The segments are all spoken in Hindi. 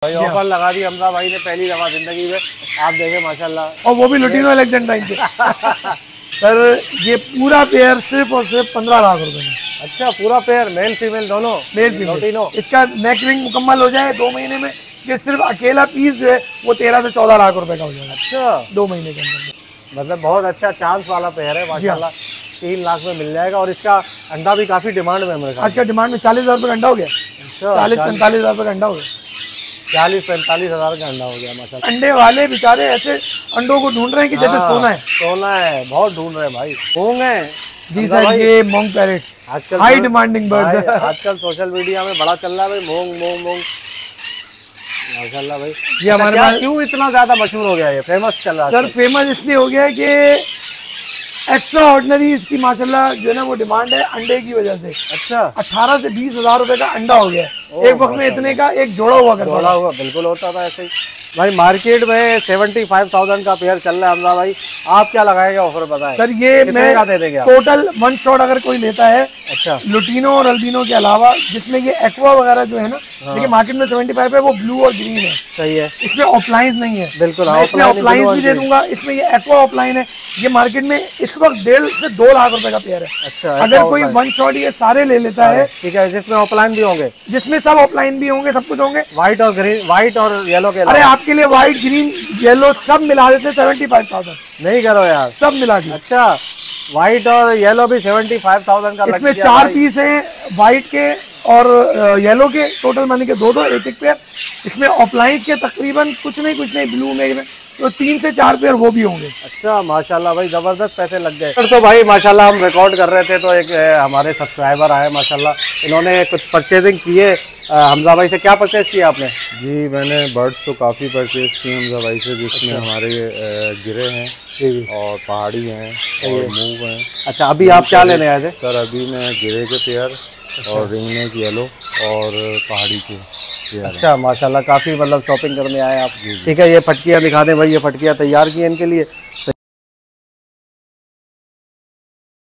भाई ऑफर लगा दी हमजा भाई ने पहली दफा जिंदगी में, आप देखें माशाल्लाह, और वो भी लुटिनो एलेक्जेंड्राइन के। सर ये पूरा पेयर सिर्फ और सिर्फ 15 लाख रुपए में। अच्छा, पूरा पेयर मेल फीमेल दोनों? Male female. इसका नेक रिंग मुकम्मल हो जाए 2 महीने में, ये सिर्फ अकेला पीस जो है वो 13 से 14 लाख रुपए का हो जाएगा। अच्छा, 2 महीने के अंदर। मतलब बहुत अच्छा चांस वाला पेयर है माशाल्लाह। 3 लाख में मिल जाएगा। और इसका अंडा भी काफी डिमांड में है। आज का डिमांड में 40,000 रुपये का अंडा हो गया। 40-45,000 रुपये का अंडा हो गया। 40-45,000 का अंडा हो गया माशाल्लाह। अंडे वाले बेचारे ऐसे अंडों को ढूंढ रहे हैं कि जैसे सोना है। सोना है, बहुत ढूंढ रहे हैं भाई। होंगे जी सर, ये मोंग पैरेट आजकल हाई डिमांडिंग बर्ड है। आजकल सोशल मीडिया में बड़ा चल रहा है भाई, मोंग मोंग मोंग माशाल्लाह भाई। ये हमारे पास क्यों इतना ज्यादा मशहूर हो गया, ये फेमस चल रहा है सर? फेमस इसलिए हो गया है कि एक्स्ट्रा ऑर्डिनरी इसकी माशाल्लाह जो है ना वो डिमांड है अंडे की वजह से। अच्छा, 18 से 20,000 रुपए का अंडा हो गया है। एक वक्त में इतने का एक जोड़ा हुआ करता जोड़ा हुआ बिल्कुल होता था ऐसे ही भाई। मार्केट में 75,000 का पेयर चल रहा है हमजा भाई, आप क्या लगाएंगे ऑफर बताएं? सर ये मैं का दे देंगे टोटल 1 शॉट अगर कोई लेता है, अच्छा, लुटिनो और अल्बिनो के अलावा, जिसमें ये एक्वा वगैरह जो है ना, देखिए मार्केट में 75 है, वो ब्लू और ग्रीन है। सही है, इसमें ऑफलाइन नहीं है। बिल्कुल इसमें ऑफलाइन भी दे दूंगा। इसमें ये एक्वा ऑफलाइन है। ये मार्केट में इस वक्त 1.5 से 2 लाख रुपए का पेयर है। अच्छा, अगर कोई 1 शॉट ये सारे ले लेता है, ठीक है, जिसमें ऑफलाइन भी होंगे, जिसमें सब ऑफलाइन भी होंगे, सब कुछ होंगे। व्हाइट और ग्रीन, व्हाइट और येलो के। अरे आपके लिए व्हाइट ग्रीन येलो सब मिला देते 75,000। नहीं करो यार, सब मिला दिया। अच्छा, व्हाइट और येलो भी 75,000 का। इसमें 4 पीस हैं व्हाइट के और येलो के, टोटल माने के 2-2 एक पेयर। इसमें ऑफलाइन के तकरीबन कुछ नहीं ब्लू में तो 3 से 4 पेयर वो भी होंगे। अच्छा माशाल्लाह भाई, जबरदस्त पैसे लग गए। तो भाई माशाल्लाह हम रिकॉर्ड कर रहे थे तो एक हमारे सब्सक्राइबर आए माशाल्लाह, इन्होंने कुछ परचेजिंग किए। हमजा भाई से क्या परचेज किया आपने? जी मैंने बर्ड्स तो काफ़ी परचेज किए हमजा भाई से, जिसमें हमारे गिरे हैं और पहाड़ी हैं और मूव हैं। अच्छा, अभी आप क्या लेने आए थे? सर अभी मैं गिरे के पेयर और रिंग नेक येलो और पहाड़ी के पेयर। अच्छा माशाल्लाह, काफ़ी मतलब शॉपिंग करने आए आप। ठीक है, ये फटकियाँ दिखा दें भाई, ये फटकियाँ तैयार की हैं इनके लिए।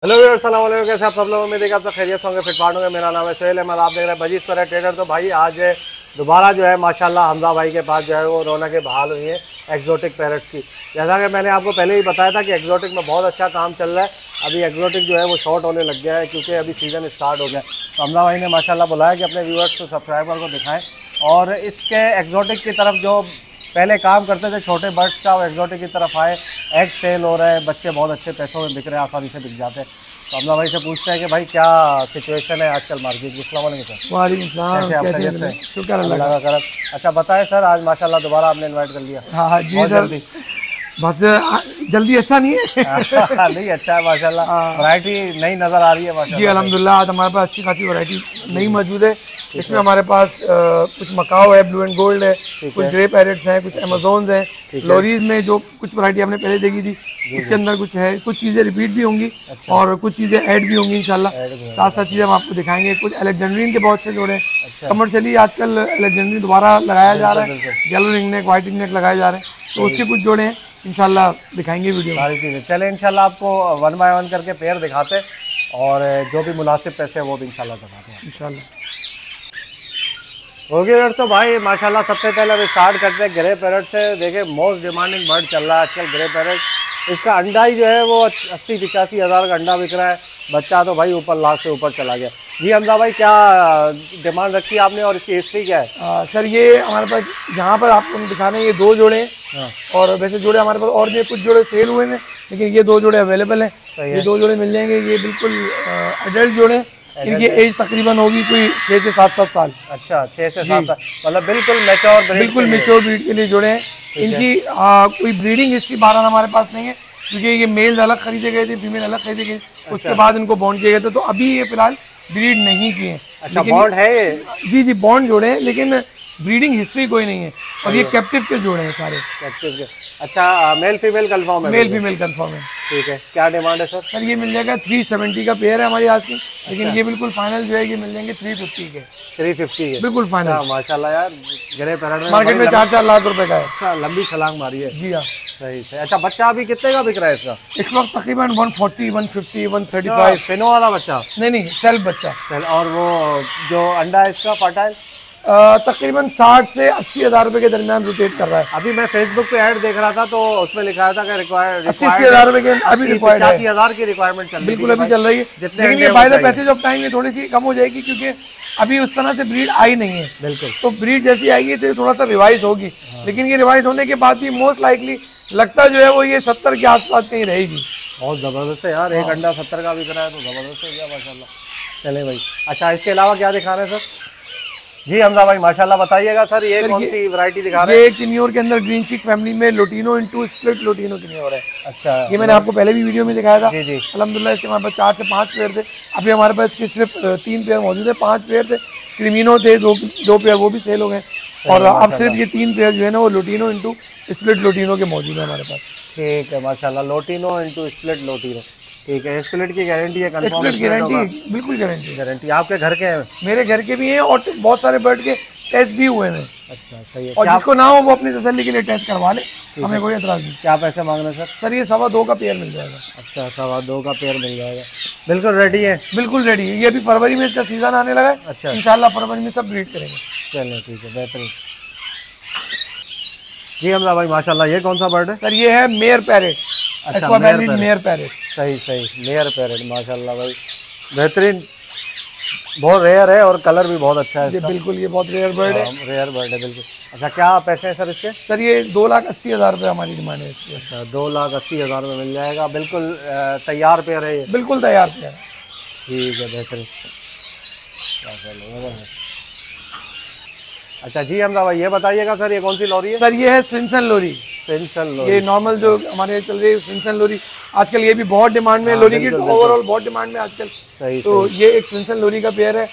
हेलो व्यूअर्स, अस्सलाम वालेकुम, कैसे आप सब लोग? उम्मीद है कि आप सब खैरियत होंगे, फिटफाट होंगे। मेरा नाम है सोहेल अहमद, आप देख रहे हैं बजीज पर ट्रेडर। तो भाई आज दोबारा जो है माशाल्लाह हमजा भाई के पास जो है वो रौनकें बहाल हुई हैं एक्जोटिक पैरट्स की। जैसा कि मैंने आपको पहले ही बताया था कि एक्जोटिक में बहुत अच्छा काम चल रहा है। अभी एक्जोटिक जो है वो शॉर्ट होने लग गया है क्योंकि अभी सीज़न स्टार्ट हो गया। तो हमजा भाई ने माशाल्लाह बुलाया कि अपने व्यूअर्स को, सब्सक्राइबर को दिखाएँ। और इसके एक्जोटिक की तरफ जो पहले काम करते थे छोटे बर्ड्स का, वो एक्जोटिक की तरफ आए। एग सेल हो रहे हैं, बच्चे बहुत अच्छे पैसों में बिक रहे हैं, आसानी से बिक जाते हैं। तो हमजा भाई से पूछते हैं कि भाई क्या सिचुएशन है आजकल मार्केट की। अस्सलाम वालेकुम सर। वालेकुम सलाम, शुक्र अल्लाह का करम। अच्छा बताएं सर, आज माशाल्लाह दोबारा आपने इनवाइट कर लिया। हाँ जी सर, बहुत जल्दी अच्छा नहीं है। नहीं अच्छा है माशाल्लाह, वैरायटी नई नज़र आ रही है माशाल्लाह। जी अल्हम्दुलिल्लाह, आज हमारे पास अच्छी खासी वैरायटी नई मौजूद है। इसमें हमारे पास कुछ मकाओ है, ब्लू एंड गोल्ड है, कुछ ग्रे पैरेट्स हैं, कुछ अमेजोन्स हैं। लोरीज में जो कुछ वैरायटी आपने पहले देखी थी उसके अंदर कुछ है, कुछ चीज़ें रिपीट भी होंगी और कुछ चीज़ें ऐड भी होंगी इंशाल्लाह। साथ चीज़ें हम आपको दिखाएंगे। कुछ अलेक्जेंड्रियन के बहुत से जोड़े हैं। कमर्शियली आजकल अलेक्जेंड्रियन दोबारा लगाया जा रहा है, येलो रिंग नेक, व्हाइट रिंग नेक लगाए जा रहे हैं, तो उसके कुछ जोड़े हैं इंशाल्लाह दिखाएंगे वीडियो सारी चीज़ें। चले इंशाल्लाह आपको 1 बाय 1 करके पेयर दिखाते हैं और जो भी मुनासिब पैसे हैं वो भी इंशाल्लाह दिखाते हैं इंशाल्लाह। ओके यार, तो भाई माशाल्लाह सबसे पहले हम स्टार्ट करते हैं ग्रे पैरेट से। देखिए मोस्ट डिमांडिंग बर्ड चल रहा है आजकल ग्रे पैरेट। इसका अंडा ही जो है वो 80-85 हज़ार का अंडा बिक रहा है। बच्चा तो भाई ऊपर लाख से ऊपर चला गया। जी हमजा भाई, क्या डिमांड रखी है आपने और इसकी हिस्ट्री क्या है? सर ये हमारे पास जहाँ पर आपको दिखा रहे हैं ये 2 जोड़े हैं। और वैसे जोड़े हमारे पास और भी कुछ जोड़े सेल हुए हैं, लेकिन ये 2 जोड़े अवेलेबल हैं। ये 2 जोड़े मिल जाएंगे। ये बिल्कुल एडल्ट जोड़े हैं। इनकी एज तकरीबन होगी कोई 6 से 7 साल। अच्छा, 6 से 7 साल, मतलब बिल्कुल मैच्योर, बिल्कुल मैच्योर ब्रीड के लिए जोड़े हैं। इनकी कोई ब्रीडिंग हिस्ट्री 12 हमारे पास नहीं है क्योंकि ये मेल्स अलग खरीदे गए थे, फीमेल अलग खरीदे गए। उसके बाद इनको बॉन्ड किए गए थे, तो अभी ये फिलहाल ब्रीड नहीं किए हैं। अच्छा, बॉन्ड है ये? जी बॉन्ड जोड़े हैं, लेकिन ब्रीडिंग हिस्ट्री कोई नहीं है। और ये कैप्टिव के जोड़े हैं सारे, कैप्टिव के। अच्छा, मेल फीमेल कंफर्म है? मेल फीमेल कंफर्म है। ठीक है, क्या डिमांड है सर? सर ये मिल जाएगा 370 का पेयर है हमारी आज की, लेकिन ये बिल्कुल फाइनल जो है ये मिल जाएंगे 350 के। 350 के बिल्कुल फाइनल। माशाल्लाह यार, ग्रे पैरेट में मार्केट में 4-4 लाख रुपए का है। अच्छा, लंबी छलांग मारी है। जी हाँ, सही से। अच्छा, बच्चा अभी कितने का बिक रहा है इसका? इस वक्त तकरीबन 140, 150, 135। फिनो वाला बच्चा? नहीं, सेल्फ बच्चा। और वो जो अंडा है इसका फर्टाइल? तकरीबन 60 से 80 हज़ार रुपए के दरमियान रोटेट कर रहा है। अभी मैं फेसबुक पे ऐड देख रहा था तो उसमें लिखा था कि 80 हज़ार रुपए के अभी रिक्वायर्ड है। 85,000 की रिक्वायरमेंट चल रही है। बिल्कुल अभी चल रही है, लेकिन ये by the passage of time ये थोड़ी सी कम हो जाएगी, क्योंकि अभी उस तरह से ब्रीड आई नहीं है। बिल्कुल, तो ब्रीड जैसी आएगी तो थोड़ा सा रिवाइज होगी, लेकिन ये रिवाइज होने के बाद भी मोस्ट लाइकली लगता जो है वो ये 70 के आसपास कहीं रहेगी। बहुत ज़बरदस्त है यार, एक अंडा 70 का बिक रहा है तो ज़बरदस्त है क्या, माशाल्लाह। चले भाई, अच्छा इसके अलावा क्या दिखा रहे हैं सर? जी हमजा भाई माशाल्लाह बताइएगा सर, ये कौन सी वैरायटी दिखा रहे हैं? ये किन्योर के अंदर ग्रीन चिक फैमिली में लोटिनो इनटू स्प्लिट लोटिनो किन्योर है। अच्छा, ये मैंने आपको पहले भी वीडियो में दिखाया था। जी जी, अल्हम्दुलिल्लाह इसके हमारे पास 4 से 5 पेयर थे। अभी हमारे पास इसके सिर्फ 3 पेयर मौजूद है। 5 पेयर थे क्रिमिनो थे, दो पेयर वो भी सेल हो गए, और अब सिर्फ ये 3 पेयर जो है ना वो लोटिनो इनटू स्प्लिट लोटिनो के मौजूद है हमारे पास। ठीक है माशाल्लाह, लोटिनो इनटू स्प्लिट लोटिनो, ठीक है। स्प्लिट की गारंटी है, कंफर्म गारंटी, बिल्कुल गारंटी। गारंटी आपके घर के हैं? मेरे घर के भी हैं और बहुत सारे बर्ड के टेस्ट भी हुए हैं। अच्छा सही है, और जिसको ना हो वो अपनी तसल्ली के लिए टेस्ट करवा ले, हमें कोई एतराज नहीं। क्या पैसे मांग रहे हैं सर? सर ये 2.25 का पेयर मिल जाएगा। अच्छा 2.25 का पेयर मिल जाएगा, बिल्कुल रेडी है? बिल्कुल रेडी है, ये अभी फरवरी में इसका सीजन आने लगा है। अच्छा, इंशाल्लाह फरवरी में सब ब्रीड करेंगे। चलिए ठीक है, बेहतरीन। जी हमजा भाई माशाल्लाह, ये कौन सा बर्ड है? सर ये है मेयर पैरेट। अच्छा मेयर पैरेट, सही सही, मेयर पैरेट माशाल्लाह भाई बेहतरीन, बहुत रेयर है और कलर भी बहुत अच्छा है इसका। बिल्कुल ये बहुत रेयर बर्ड है, रेयर बर्ड है बिल्कुल। अच्छा क्या पैसे हैं सर इसके? सर ये 2,80,000 रुपये हमारी डिमांड है इसकी। अच्छा 2,80,000 में मिल जाएगा, बिल्कुल तैयार पेयर है ये? बिल्कुल तैयार पेयर है। ठीक है बेहतरीन। अच्छा जी हमजा भाई ये बताइएगा सर, ये कौन सी लॉरी है? सर ये है सिंसन लोरी। सिंसन लोरी, ये नॉर्मल जो हमारे चल रही है सिंसन लोरी, आजकल ये भी बहुत डिमांड में है। लोरी की ओवरऑल बहुत डिमांड में आजकल। सही, तो ये एक सिंसन लोरी का पेयर है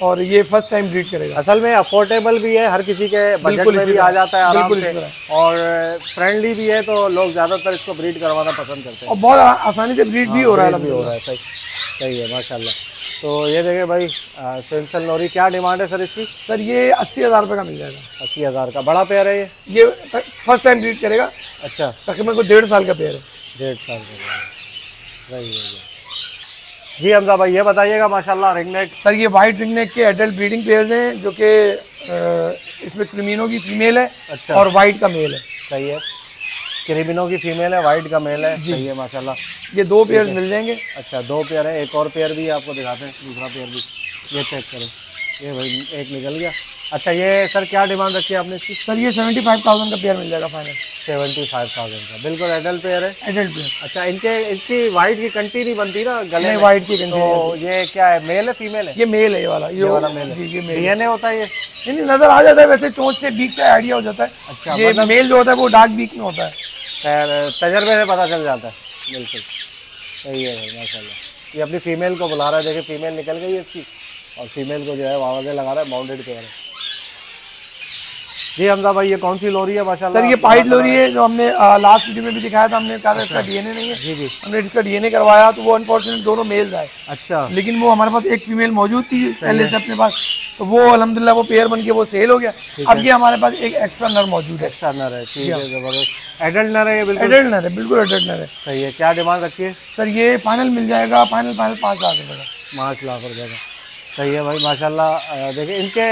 और ये फर्स्ट टाइम ब्रीड करेगा। असल में अफोर्डेबल भी है, हर किसी के बजट में भी आ जाता है आराम से, और फ्रेंडली भी है, तो लोग ज़्यादातर इसको ब्रीड करवाना पसंद करते हैं और बहुत आसानी से ब्रीड भी हो रहा है। सही सही है माशाल्लाह। तो ये देखें भाई सिंसन लोरी, क्या डिमांड है सर इसकी? सर ये 80,000 रुपये का मिल जाएगा। 80,000 का बड़ा पेयर है ये फर्स्ट टाइम ब्रीड करेगा। अच्छा, तकरीबन कोई 1.5 साल का पेयर है। 1.5 साल का, सही है जी हमजा भाई ये बताइएगा माशाल्लाह रिंगनेक। सर ये वाइट रिंगनेक के एडल्ट ब्रीडिंग पेयर्स हैं, जो कि इसमें क्रिमिनो की फीमेल है। अच्छा, और वाइट का मेल है। सही है, क्रिमिनो की फीमेल है, वाइट का मेल है। सही है माशाल्लाह, ये 2 पेयर मिल जाएंगे। अच्छा 2 पेयर है, एक और पेयर भी आपको दिखाते हैं, दूसरा पेयर भी, ये चेक करें, ये भाई एक निकल गया। अच्छा ये सर क्या डिमांड रखी है आपने इसकी? सर ये 75,000 का पेयर मिल जाएगा फाइनल। 75,000 का, बिल्कुल एडल्ट पेयर है। Adult pair. अच्छा इसकी वाइट की कंटी नहीं बनती ना गले में? वाइट की कंटी। तो ये क्या है, मेल है फीमेल है? ये मेल है, ये वाला मेल है। ये मेल डीएनए होता है ये? नहीं नजर आ जाता है, वैसे चोंच से बीक का आइडिया हो जाता है। अच्छा, ये मेल जो होता है वो डार्क बीक में होता है, तजर्बे से पता चल जाता है। बिल्कुल सही है भाई माशाल्लाह। ये अपनी फीमेल को बुला रहा है, देखिए फीमेल निकल गई है इसकी, और फीमेल को जो है आवाज़ें लगा रहा है, बाउंडेड पेयर है। जी हमजा भाई ये कौन सी लोरी है माशाल्लाह? सर ये पाइट लोरी है, जो हमने लास्ट वीडियो में भी दिखाया था। हमने कहा था इसका डीएनए नहीं है। जी जी, हमने इसका डीएनए करवाया तो वो अनफॉर्चुनेट दोनों मेल्स आए। अच्छा, लेकिन वो हमारे पास एक फीमेल मौजूद थी पहले से अपने पास, तो वो अल्हम्दुलिल्लाह वो पेयर बन के वो सेल हो गया। अब ये हमारे पास एक एक्स्ट्रा नर मौजूद है। एक्स्ट्रा नर है, ठीक है, जबरदस्त। एडल्ट नर है ये? बिल्कुल एडल्ट नर है, बिल्कुल एडल्ट नर है। सही है, क्या डिमांड रखी है? सर ये फाइनल मिल जाएगा, फाइनल 5 लाख रुपये का। 5 लाख रुपये का, सही है भाई माशाल्लाह। देखिए इनके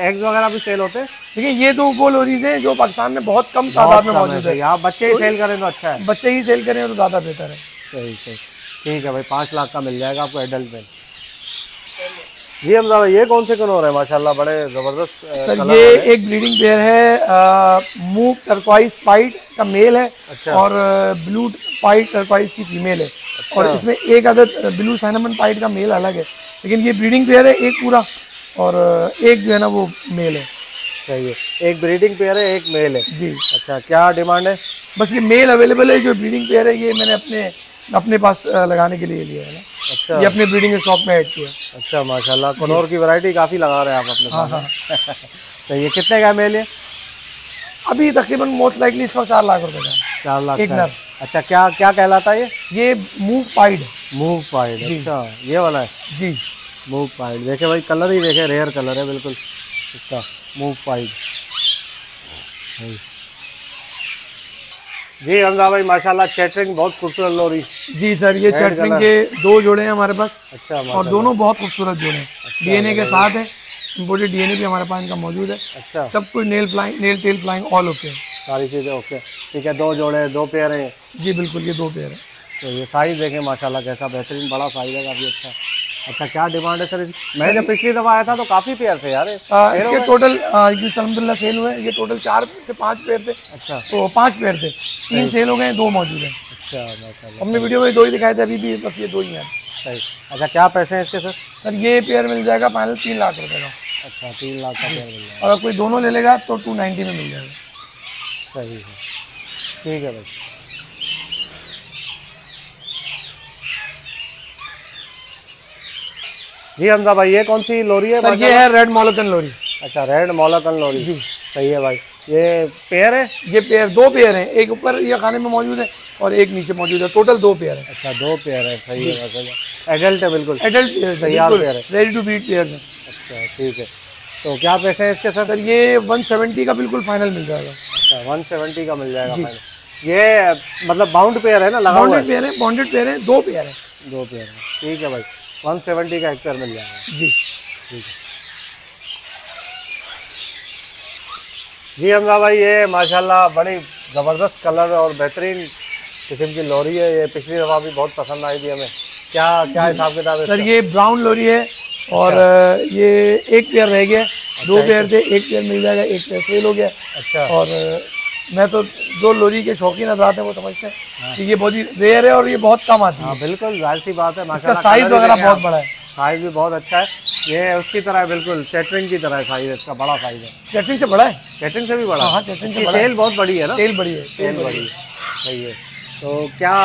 एग्स वगैरह भी सेल होते हैं? देखिए ये 2 वो लोरीज हैं जो पाकिस्तान में बहुत कम तादाद में मौजूद है। आप बच्चे ही सेल करें तो अच्छा है, बच्चे ही सेल करें तो ज़्यादा बेहतर है। सही सही, ठीक है भाई, 5 लाख का मिल जाएगा आपको एडल्ट में। जी हमजा ये कौन से कनोर है माशाल्लाह, बड़े ज़बरदस्त सर ये एक ब्रीडिंग पेयर है, मूव टर्क्वाइज पाइट का मेल है। अच्छा, और ब्लू पाइट टर्क्वाइज की फीमेल है। अच्छा, और इसमें एक अदद ब्लू साइनामन पाइट का मेल अलग है, लेकिन ये ब्रीडिंग पेयर है एक पूरा, और एक जो है ना वो मेल है। सही है, एक ब्रीडिंग पेयर है, एक मेल है जी। अच्छा क्या डिमांड है? बस ये मेल अवेलेबल है, जो ब्रीडिंग पेयर है ये मैंने अपने पास लगाने के लिए लिया है ना। अच्छा, ये अपने ब्रीडिंग स्टॉक में ऐड किया। अच्छा माशाल्लाह, कनौर की वैरायटी काफ़ी लगा रहे हैं आप अपने साथ। हाँ। तो ये कितने का मेल है? अभी तकरीबन मोस्ट लाइकली इसका 4 लाख रुपए का। 4 लाख एक नर। अच्छा क्या क्या कहलाता है ये मूव पाइड। मूव पाइड, अच्छा ये वाला है जी, मूव पाइड। देखे भाई कलर ही देखे, रेयर कलर है बिल्कुल इसका, मूव पाइड। जी हमजा भाई माशाल्लाह चैटरिंग बहुत खूबसूरत लोरी। जी सर ये चैटरिंग के 2 जोड़े हैं हमारे पास। अच्छा, और दोनों बहुत खूबसूरत जोड़े हैं, डीएनए के साथ है। इम्पोर्टेड डीएनए भी हमारे पास इनका मौजूद है। अच्छा, सब कुछ nail tail flying all okay. सारी चीज़ें ओके। ठीक है, 2 जोड़े 2 पेयर हैं। जी बिल्कुल, ये 2 पेयर है। तो ये साइज़ देखें माशाल्लाह कैसा बेहतरीन बड़ा साइज़ है, काफ़ी अच्छा। अच्छा, क्या डिमांड है सर इसकी? मैं जब पिछली दफ़ा आया था तो काफ़ी पेयर थे यार। इसके टोटल अल्हम्दुलिल्लाह सेल हुए, ये टोटल 4 से 5 पेयर थे। अच्छा, तो 5 पेयर थे, 3 सेल हो गए, 2 मौजूद हैं। अच्छा माशाल्लाह, हमने वीडियो में 2 ही दिखाए थे, अभी भी बस ये 2 ही हैं। सही। अच्छा, क्या पैसे हैं इसके सर? सर ये पेयर मिल जाएगा फाइनल 3 लाख रुपए का। अच्छा, 3 लाख का पेयर मिल जाएगा। और अगर कोई दोनों ले लेगा तो 290 में मिल जाएगा। सही है, ठीक है भाई। जी हमजा भाई, ये कौन सी लोरी है? सर ये है रेड मोलोकन लोरी। अच्छा, रेड मोलोकन लोरी जी, सही है भाई। ये पेयर है? ये पेयर 2 पेयर हैं, एक ऊपर ये खाने में मौजूद है और एक नीचे मौजूद है, टोटल 2 पेयर है। अच्छा, 2 पेयर है, सही है माशाल्लाह। एडल्ट है बिल्कुल, एडल्ट पेयर तैयार पेयर है। रेडी टू बीट पेयर है। अच्छा, ठीक है। तो क्या पैसे हैं इसके सर? सर ये 170 का बिल्कुल फाइनल मिल जाएगा। अच्छा, 170 का मिल जाएगा फाइनल। ये मतलब बाउंड पेयर है ना, लगा हुआ है? बॉन्डेड पेयर है, बॉन्डेड पेयर है, 2 पेयर है। 2 पेयर है, ठीक है भाई। 170 का एक पेयर मिल जाएगा जी, ठीक है जी हमजा भाई। ये माशाल्लाह बड़ी ज़बरदस्त कलर और बेहतरीन किस्म की लोरी है। ये पिछली दफ़ा भी बहुत पसंद आई थी हमें। क्या क्या हिसाब किताब है सर इसका? ये ब्राउन लोरी है और ये एक पेयर रह गया, 2 पेयर थे, एक पेयर मिल जाएगा, एक पेयर सेल हो गया। अच्छा, और मैं तो जो लोरी के शौकीन हज़रात हैं वो समझते हैं कि ये बहुत ही रेयर है और ये बहुत कम आती है। हाँ बिल्कुल, जाहिर सी बात है इसका माशाल्लाह। साइज कलर भी वगैरह देखें बहुत आप, बड़ा है, साइज भी बहुत अच्छा है। ये उसकी तरह है बिल्कुल, कैटरिंग की तरह है साइज, इसका बड़ा साइज है। कैटरिंग से बड़ा है। कैटरिंग से भी बड़ा? हाँ, कैटरिंग से बड़ा है। टेल बहुत बड़ी है ना? टेल बड़ी है, टेल बड़ी है, सही है। तो क्या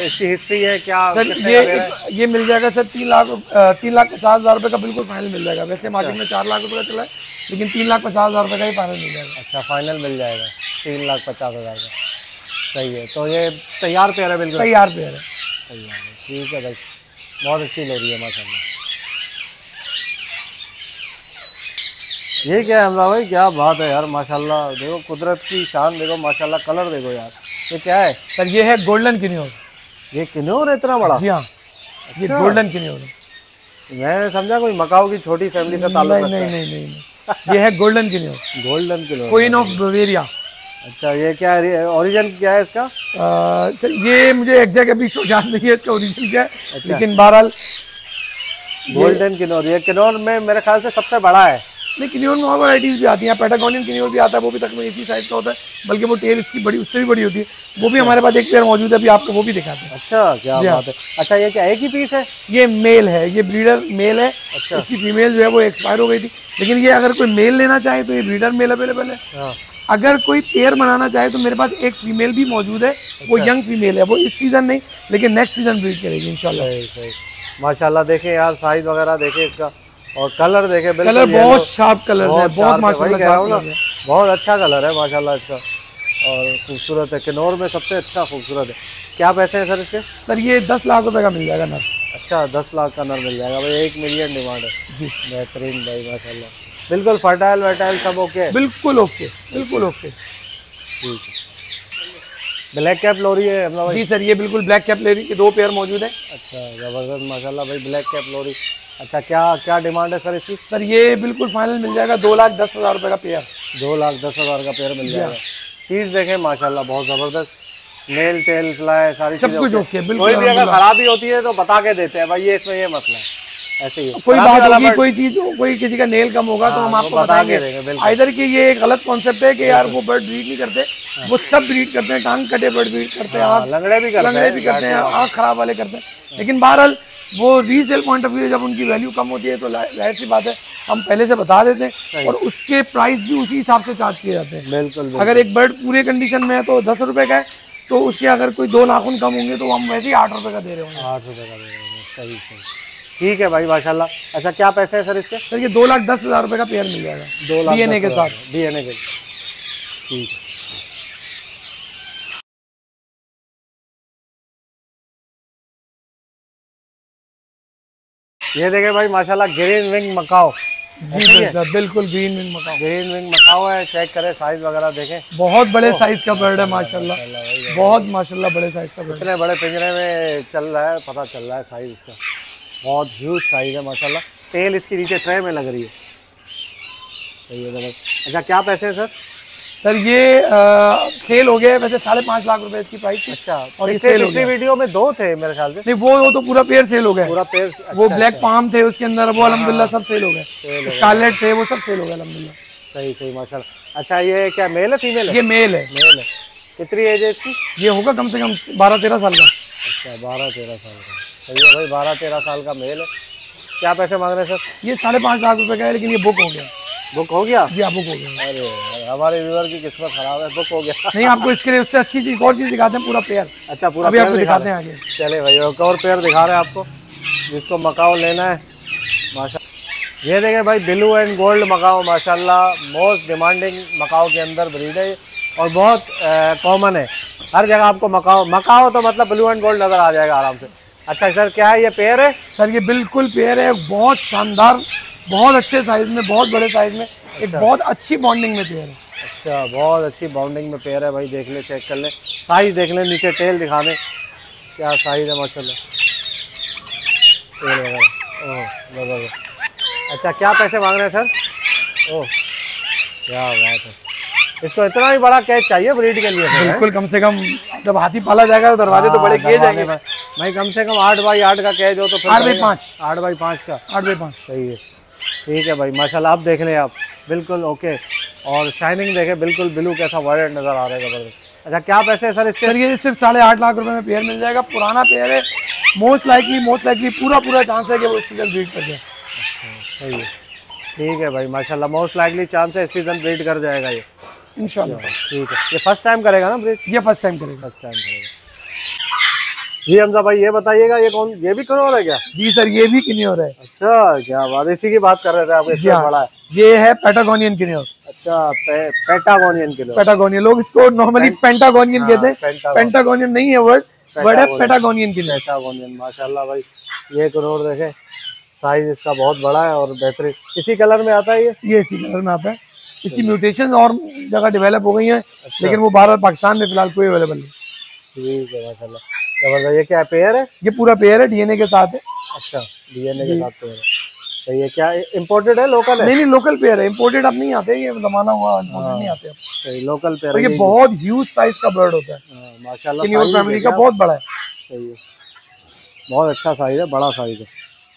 इसकी हिस्ट्री है क्या? सर कितने का दे रहे हैं? ये मिल जाएगा सर 3,50,000 रुपये का बिल्कुल फाइनल मिल जाएगा। वैसे मार्केट में 4 लाख रुपये का चला है, लेकिन 3,50,000 रुपये का ही फाइनल मिल जाएगा। अच्छा, फाइनल मिल जाएगा 3,50,000 का, सही है। तो ये तैयार पेयर है बिल्कुल? तैयार पेयर है। तैयार है, ठीक है भाई। बहुत अच्छी लोरी है माशाल्लाह। ये क्या है हमजा भाई, क्या बात है यार माशाल्लाह। देखो कुदरत की शान, देखो माशाल्लाह, कलर देखो यार। ये क्या है सर ये है गोल्डन किन्योर। ये किन्नौर है इतना बड़ा? जी हाँ, ये गोल्डन किन्योर है। मैं समझा कोई मकाऊ की छोटी फैमिली से ताल्लुक नहीं रखता नहीं है। नहीं नहीं, ये है golden Kinnaur, golden Kinnaur, queen of Bavaria. अच्छा, ये क्या है, ओरिजिन क्या है इसका? सर ये मुझे एग्जैक्ट अभी याद नहीं है इसका ओरिजिन क्या है, लेकिन बहरहाल गोल्डन किन्नौर, ये किन्नौर में मेरे ख्याल से सबसे बड़ा है। नहीं, किन्योर में और वैराइटीज भी आती हैं, पैटागोनियन किन्योर भी आता है, वो भी तकरीबन इसी साइज का होता है, बल्कि वो टेल इसकी बड़ी, उससे भी बड़ी होती है। वो भी हमारे पास एक पेयर मौजूद है, अभी आपको वो भी दिखाते हैं। अच्छा, क्या बात है। अच्छा, ये क्या एक ही पीस है? ये मेल है, ये ब्रीडर मेल है। अच्छा, इसकी फीमेल जो है वो एक्सपायर हो गई थी, लेकिन ये अगर कोई मेल लेना चाहे तो ये ब्रीडर मेल अवेलेबल है। हाँ, अगर कोई पेयर बनाना चाहे तो मेरे पास एक फीमेल भी मौजूद है, वो यंग फीमेल है, वो इस सीजन नहीं लेकिन नेक्स्ट सीजन ब्रीड करेगी इंशाल्लाह। सही सही माशाल्लाह। देखें यार, साइज वगैरह देखें इसका, और कलर देखें, बिल्कुल कलर yellow, बहुत शार्प कलर है, बहुत शार्प है, माशाल्लाह वही कह रहा हूँ ना, शार्प है। बहुत अच्छा कलर है माशाल्लाह इसका, और खूबसूरत है। किन्नौर में सबसे अच्छा खूबसूरत है। क्या पैसे हैं सर इसके? सर ये 10 लाख रुपए का मिल जाएगा नर। अच्छा, 10 लाख का नर मिल जाएगा भाई, 1 मिलियन डिमांड है जी, बेहतरीन भाई माशाल्लाह। बिल्कुल फर्टाइल वर्टाइल सब ओके है? बिल्कुल ओके, बिल्कुल ओके। ठीक है। ब्लैक कैप लोरी है हम लोग? जी सर, ये बिल्कुल ब्लैक कैप लेरी के 2 पेयर मौजूद है। अच्छा, ज़बरदस्त माशाल्लाह भाई, ब्लैक कैप लोरी। अच्छा, क्या क्या डिमांड है सर इसकी? सर ये बिल्कुल फाइनल मिल जाएगा 2,10,000 रुपए का पेयर। 2,10,000 का पेयर मिल जाएगा। चीज़ देखें माशाल्लाह, बहुत ज़बरदस्त, नेल टेल फ्लाई सारी सब चीज़ें कुछ okay। ओके, बिल्कुल। कोई भी अगर अल्हम्दुलिल्लाह। खराबी होती है तो बता के देते हैं भाई, ये इसमें ये मसला है, ऐसे ही कोई खराबी बात वाला होगी, bird- कोई चीज, कोई किसी का नेल कम होगा तो हाँ, हम वो आपको बता के बताएंगे। देंगे, बिल्कुल। इधर की ये एक गलत कॉन्सेप्ट है कि यार वो बर्ड ब्रीड नहीं करते, वो सब ब्रीड करते हैं, टांग कटे बर्ड ब्रीड करते हैं, हाँ, आँख लंगड़े भी करते लंगड़े हैं, भी करते हैं, आँख खराब वाले करते हैं। लेकिन बहरहाल वो रीसेल पॉइंट ऑफ व्यू जब उनकी वैल्यू कम होती है तो जाहिर सी बात है हम पहले से बता देते हैं, और उसके प्राइस भी उसी हिसाब से चार्ज किए जाते हैं। बिल्कुल। अगर एक बर्ड पूरे कंडीशन में है तो 10 रुपए का है, तो उसके अगर कोई 2 नाखून कम होंगे तो हम वैसे ही 8 रुपए का दे रहे होंगे। 8 रुपये का दे रहे हैं, सही सही, ठीक है भाई माशाल्लाह। अच्छा, क्या पैसे हैं सर इसके? सर ये 2,10,000 रुपए का पेयर मिल जाएगा 2,10,000 DNA के साथ। DNA के, ठीक है। ये देखें भाई माशाल्लाह, ग्रीन विंग मकाओ। जी सर, बिल्कुल green wing macaw, green wing macaw है। चेक करें साइज वगैरह देखें, बहुत बड़े साइज का बर्ड है माशाल्लाह, बहुत माशाल्लाह बड़े साइज का बर्ड। इतने बड़े पिंजरे में चल रहा है, पता चल रहा है साइज इसका, बहुत ह्यूज साइज है माशाल्लाह। टेल इसकी नीचे ट्रे में लग रही है, सही है जबरदस्त। अच्छा क्या पैसे हैं सर? सर ये सेल हो गया है, वैसे 5.5 लाख रुपए इसकी प्राइस थी। अच्छा और ये सेल हो पिछली गया। वीडियो में 2 थे मेरे ख्याल से। नहीं वो तो पूरा पेयर सेल हो गया। पूरा पेड़ वो ब्लैक पाम थे उसके अंदर, वो अल्हम्दुलिल्लाह सब सेल हो गए। स्कारलेट थे वो सब सेल हो गए अल्हम्दुलिल्लाह। सही सही माशाल्लाह। अच्छा ये क्या मेल है फीमेल है? ये मेल है। मेल है। कितनी एज है इसकी? ये होगा कम से कम 12-13 साल का। अच्छा 12-13 साल का। सही है भाई, 12-13 साल का मेल है। क्या पैसे मांग रहे हैं सर? ये 5.5 लाख रुपए का है, लेकिन ये बुक हो गया। बुक हो गया? जी हाँ बुक हो गया। अरे यार, हमारे व्यूअर की किस्मत खराब है, बुक हो गया। नहीं आपको इसके लिए उससे अच्छी चीज, एक और चीज दिखाते हैं, पूरा पेयर। अच्छा पूरा अभी पेयर आपको दिखा दिखाते रहे हैं आगे। चले भाई एक और पेयर दिखा रहे हैं आपको, जिसको मकाओ लेना है माशा। ये देखें भाई ब्लू एंड गोल्ड मकाओ माशाल्लाह, मोस्ट डिमांडिंग मकाओ के अंदर ब्रीड है और बहुत कॉमन है। हर जगह आपको मकाओ मकाओ तो मतलब ब्लू एंड गोल्ड नजर आ जाएगा आराम से। अच्छा सर क्या है ये पेयर है? सर ये बिल्कुल पेयर है, बहुत शानदार, बहुत अच्छे साइज में, बहुत बड़े साइज में, एक बहुत अच्छी बॉन्डिंग में पेयर है। अच्छा बहुत अच्छी बाउंडिंग में पेयर है भाई, देख ले, चेक कर ले, साइज देख ले, नीचे टेल दिखा दे, क्या साइज है माशाल्लाह, टेल वगैरह। ओह जबरदस्त। अच्छा क्या पैसे मांग रहे हैं सर? ओह क्या बात है, इसको इतना ही बड़ा कैच चाहिए ब्रीड के लिए सर? बिल्कुल, कम से कम जब हाथी पाला जाएगा तो दरवाजे तो बड़े किए जाएंगे भाई, कम से कम 8x8 का कैच हो तो फिर 8x5 8x5 का 8x5 सही है। ठीक है भाई माशाल्लाह, आप देख लें आप बिल्कुल ओके, और शाइनिंग देखें बिल्कुल ब्लू कैसा वायलेट नज़र आ रहा है जबरदस्त। अच्छा क्या पैसे है सर इसके? सर ये सिर्फ 8.5 लाख रुपए में पेयर मिल जाएगा, पुराना पेयर है, मोस्ट लाइकली पूरा चांस है कि वो इस सीजन ब्रीड कर जाए। सही है, ठीक है भाई माशाल्लाह, मोस्ट लाइकली चांस है इस सीजन ब्रीड कर जाएगा ये इंशाल्लाह। ठीक है, ये फर्स्ट टाइम करेगा ना ब्रीड? ये फर्स्ट टाइम करेगा। फर्स्ट टाइम करेगा। जी हमजा भाई ये बताइएगा, ये कौन, ये भी कौन है क्या? जी सर ये भी किन्योर है। अच्छा क्या बात, इसी की बात कर रहे थे आप, इससे बड़ा है। ये है पैटागोनियन किन्योर। अच्छा पेटागोनियन किन्योर। पैटागोनियन लोग इसको नॉर्मली पेंटागोनियन कहते हैं, पेंटागोनियन नहीं है वर्ड है पैटागोनियन किन्योर। पेटागोनियन माशाल्लाह भाई, ये करोड़ देखे, साइज इसका बहुत बड़ा है और बेहतरीन। इसी कलर में आता है ये इसी कलर में आता है। इसकी म्यूटेशन और जगह डेवलप हो गई है, लेकिन वो बाहर पाकिस्तान में फिलहाल कोई अवेलेबल नहीं। ठीक है माशाल्लाह जबरदस्त। ये क्या पेयर है? ये पूरा पेयर है, डीएनए के साथ है। अच्छा डीएनए के साथ पेयर है, सही है। क्या इम्पोर्टेड है लोकल है? नहीं लोकल पेयर है, इम्पोर्टेड अब नहीं आते, ये जमाना हुआ इम्पोर्टेड नहीं आते अब। सही लोकल पेयर और है। ये बहुत ह्यूज साइज का बर्ड होता है माशाल्लाह, किन्योर फैमिली का, बहुत बड़ा है। सही है, बहुत अच्छा साइज है, बड़ा साइज है।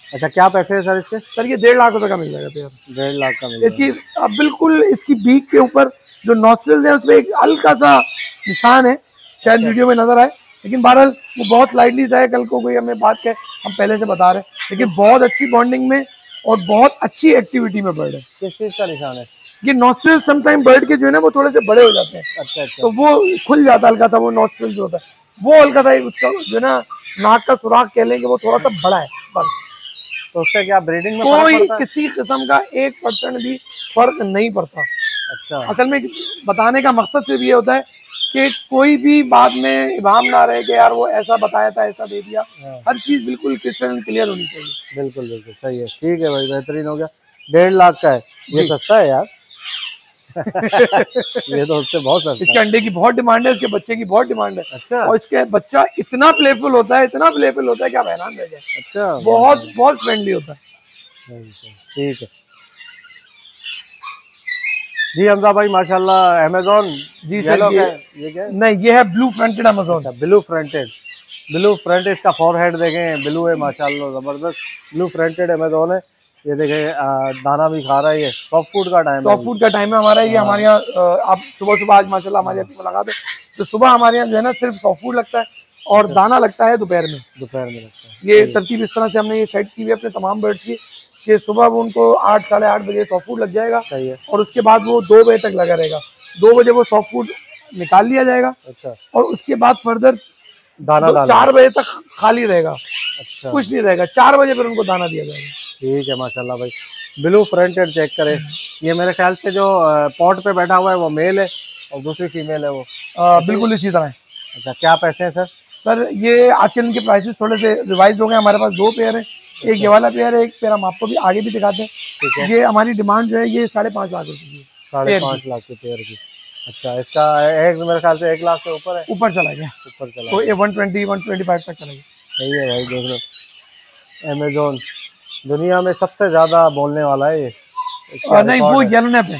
अच्छा क्या पैसे है सर इसके? सर ये 1.5 लाख रुपए का मिल जाएगा पेयर। 1.5 लाख का मिल इसकी अब बिल्कुल इसकी बीक के ऊपर जो नॉस्ट्रिल्स है उसमें एक हल्का सा निशान है, शायद वीडियो में नजर आए, लेकिन बहरहाल वो बहुत लाइटली सा है, कल को कोई हमें बात कहे हम पहले से बता रहे हैं, लेकिन बहुत अच्छी बॉन्डिंग में और बहुत अच्छी एक्टिविटी में बर्ड है। किस चीज का निशान है? ये नॉस्ट्रिल समटाइम बर्ड के जो है ना वो थोड़े से बड़े हो जाते हैं। अच्छा तो वो खुल जाता है हल्का सा, वो नॉस्ट्रिल जो होता है वो हल्का सा, उसका जो है ना नाक का सुराख कह लेंगे वो थोड़ा सा बड़ा है बस। तो उससे क्या ब्रीडिंग में कोई फर्क पड़ता है? किसी किस्म का 1% भी फर्क नहीं पड़ता। अच्छा असल में बताने का मकसद सिर्फ ये होता है कि कोई भी बात में इबाम ना रहे कि यार वो ऐसा बताया था, ऐसा दे दिया। हर चीज बिल्कुल क्रिस्टल क्लियर होनी चाहिए। बिल्कुल बिल्कुल सही है। ठीक है भाई, बेहतरीन हो गया। 1.5 लाख का है ये, सस्ता है यार। ये तो उससे बहुत सस्ता। इसके अंडे की बहुत डिमांड है, इसके बच्चे की बहुत डिमांड है। अच्छा और इसके बच्चा इतना प्लेफुल होता है, इतना प्लेफुल होता है कि आप हैरान रह जाए। अच्छा बहुत फ्रेंडली होता है। ठीक है जी हमजा भाई माशाल्लाह। अमेज़न जी सर ये क्या है? नहीं ये है blue fronted Amazon. Blue fronted, blue front, इसका फॉरहेड देखें ब्लू है माशाल्लाह जबरदस्त। ब्लू फ्रंटेड अमेज़न है, ये देखें दाना भी खा रहा है, ये सॉफ्ट फूड का टाइम है। सॉफ्ट फूड का टाइम है हमारा, ये हमारे यहाँ आप सुबह आज माशाल्लाह हमारे यहाँ मुलाकात है तो सुबह हमारे यहाँ जो है ना सिर्फ सॉफ्ट फूड लगता है और दाना लगता है दोपहर में। दोपहर में लगता है। ये तरतीब इस तरह से हमने ये सेट की हुई है अपने तमाम बर्ड्स की कि सुबह वो उनको 8 साढ़े 8 बजे सॉफ्ट फूड लग जाएगा। सही है। और उसके बाद वो 2 बजे तक लगा रहेगा, 2 बजे वो सॉफ्ट फूड निकाल लिया जाएगा। अच्छा और उसके बाद फर्दर दाना 4 बजे तक खाली रहेगा। अच्छा कुछ नहीं रहेगा, 4 बजे फिर उनको दाना दिया जाएगा। ठीक है माशाल्लाह भाई। ब्लू फ्रंटेड चेक करें, ये मेरे ख्याल से जो पॉट पे बैठा हुआ है वो मेल है और दूसरी फीमेल है वो। बिल्कुल इसी तरह है। अच्छा क्या पैसे हैं सर? सर ये आजकल इनके प्राइसेस थोड़े से रिवाइज हो गए, हमारे पास 2 पेयर है, एक ये वाला पेयर है, एक पेयर हम आपको भी आगे भी दिखाते हैं। ये हमारी डिमांड जो है ये 5.5 लाख रुपए की, 5.5 लाख के पेयर की। अच्छा इसका एक मेरे ख्याल से 1 लाख से ऊपर है, ऊपर चला गया, ऊपर चला तो ये 120-125 तक चला गया। सही है भाई। देख लो अमेज़न दुनिया में सबसे ज़्यादा बोलने वाला है ये, नहीं वो येलो नेप है,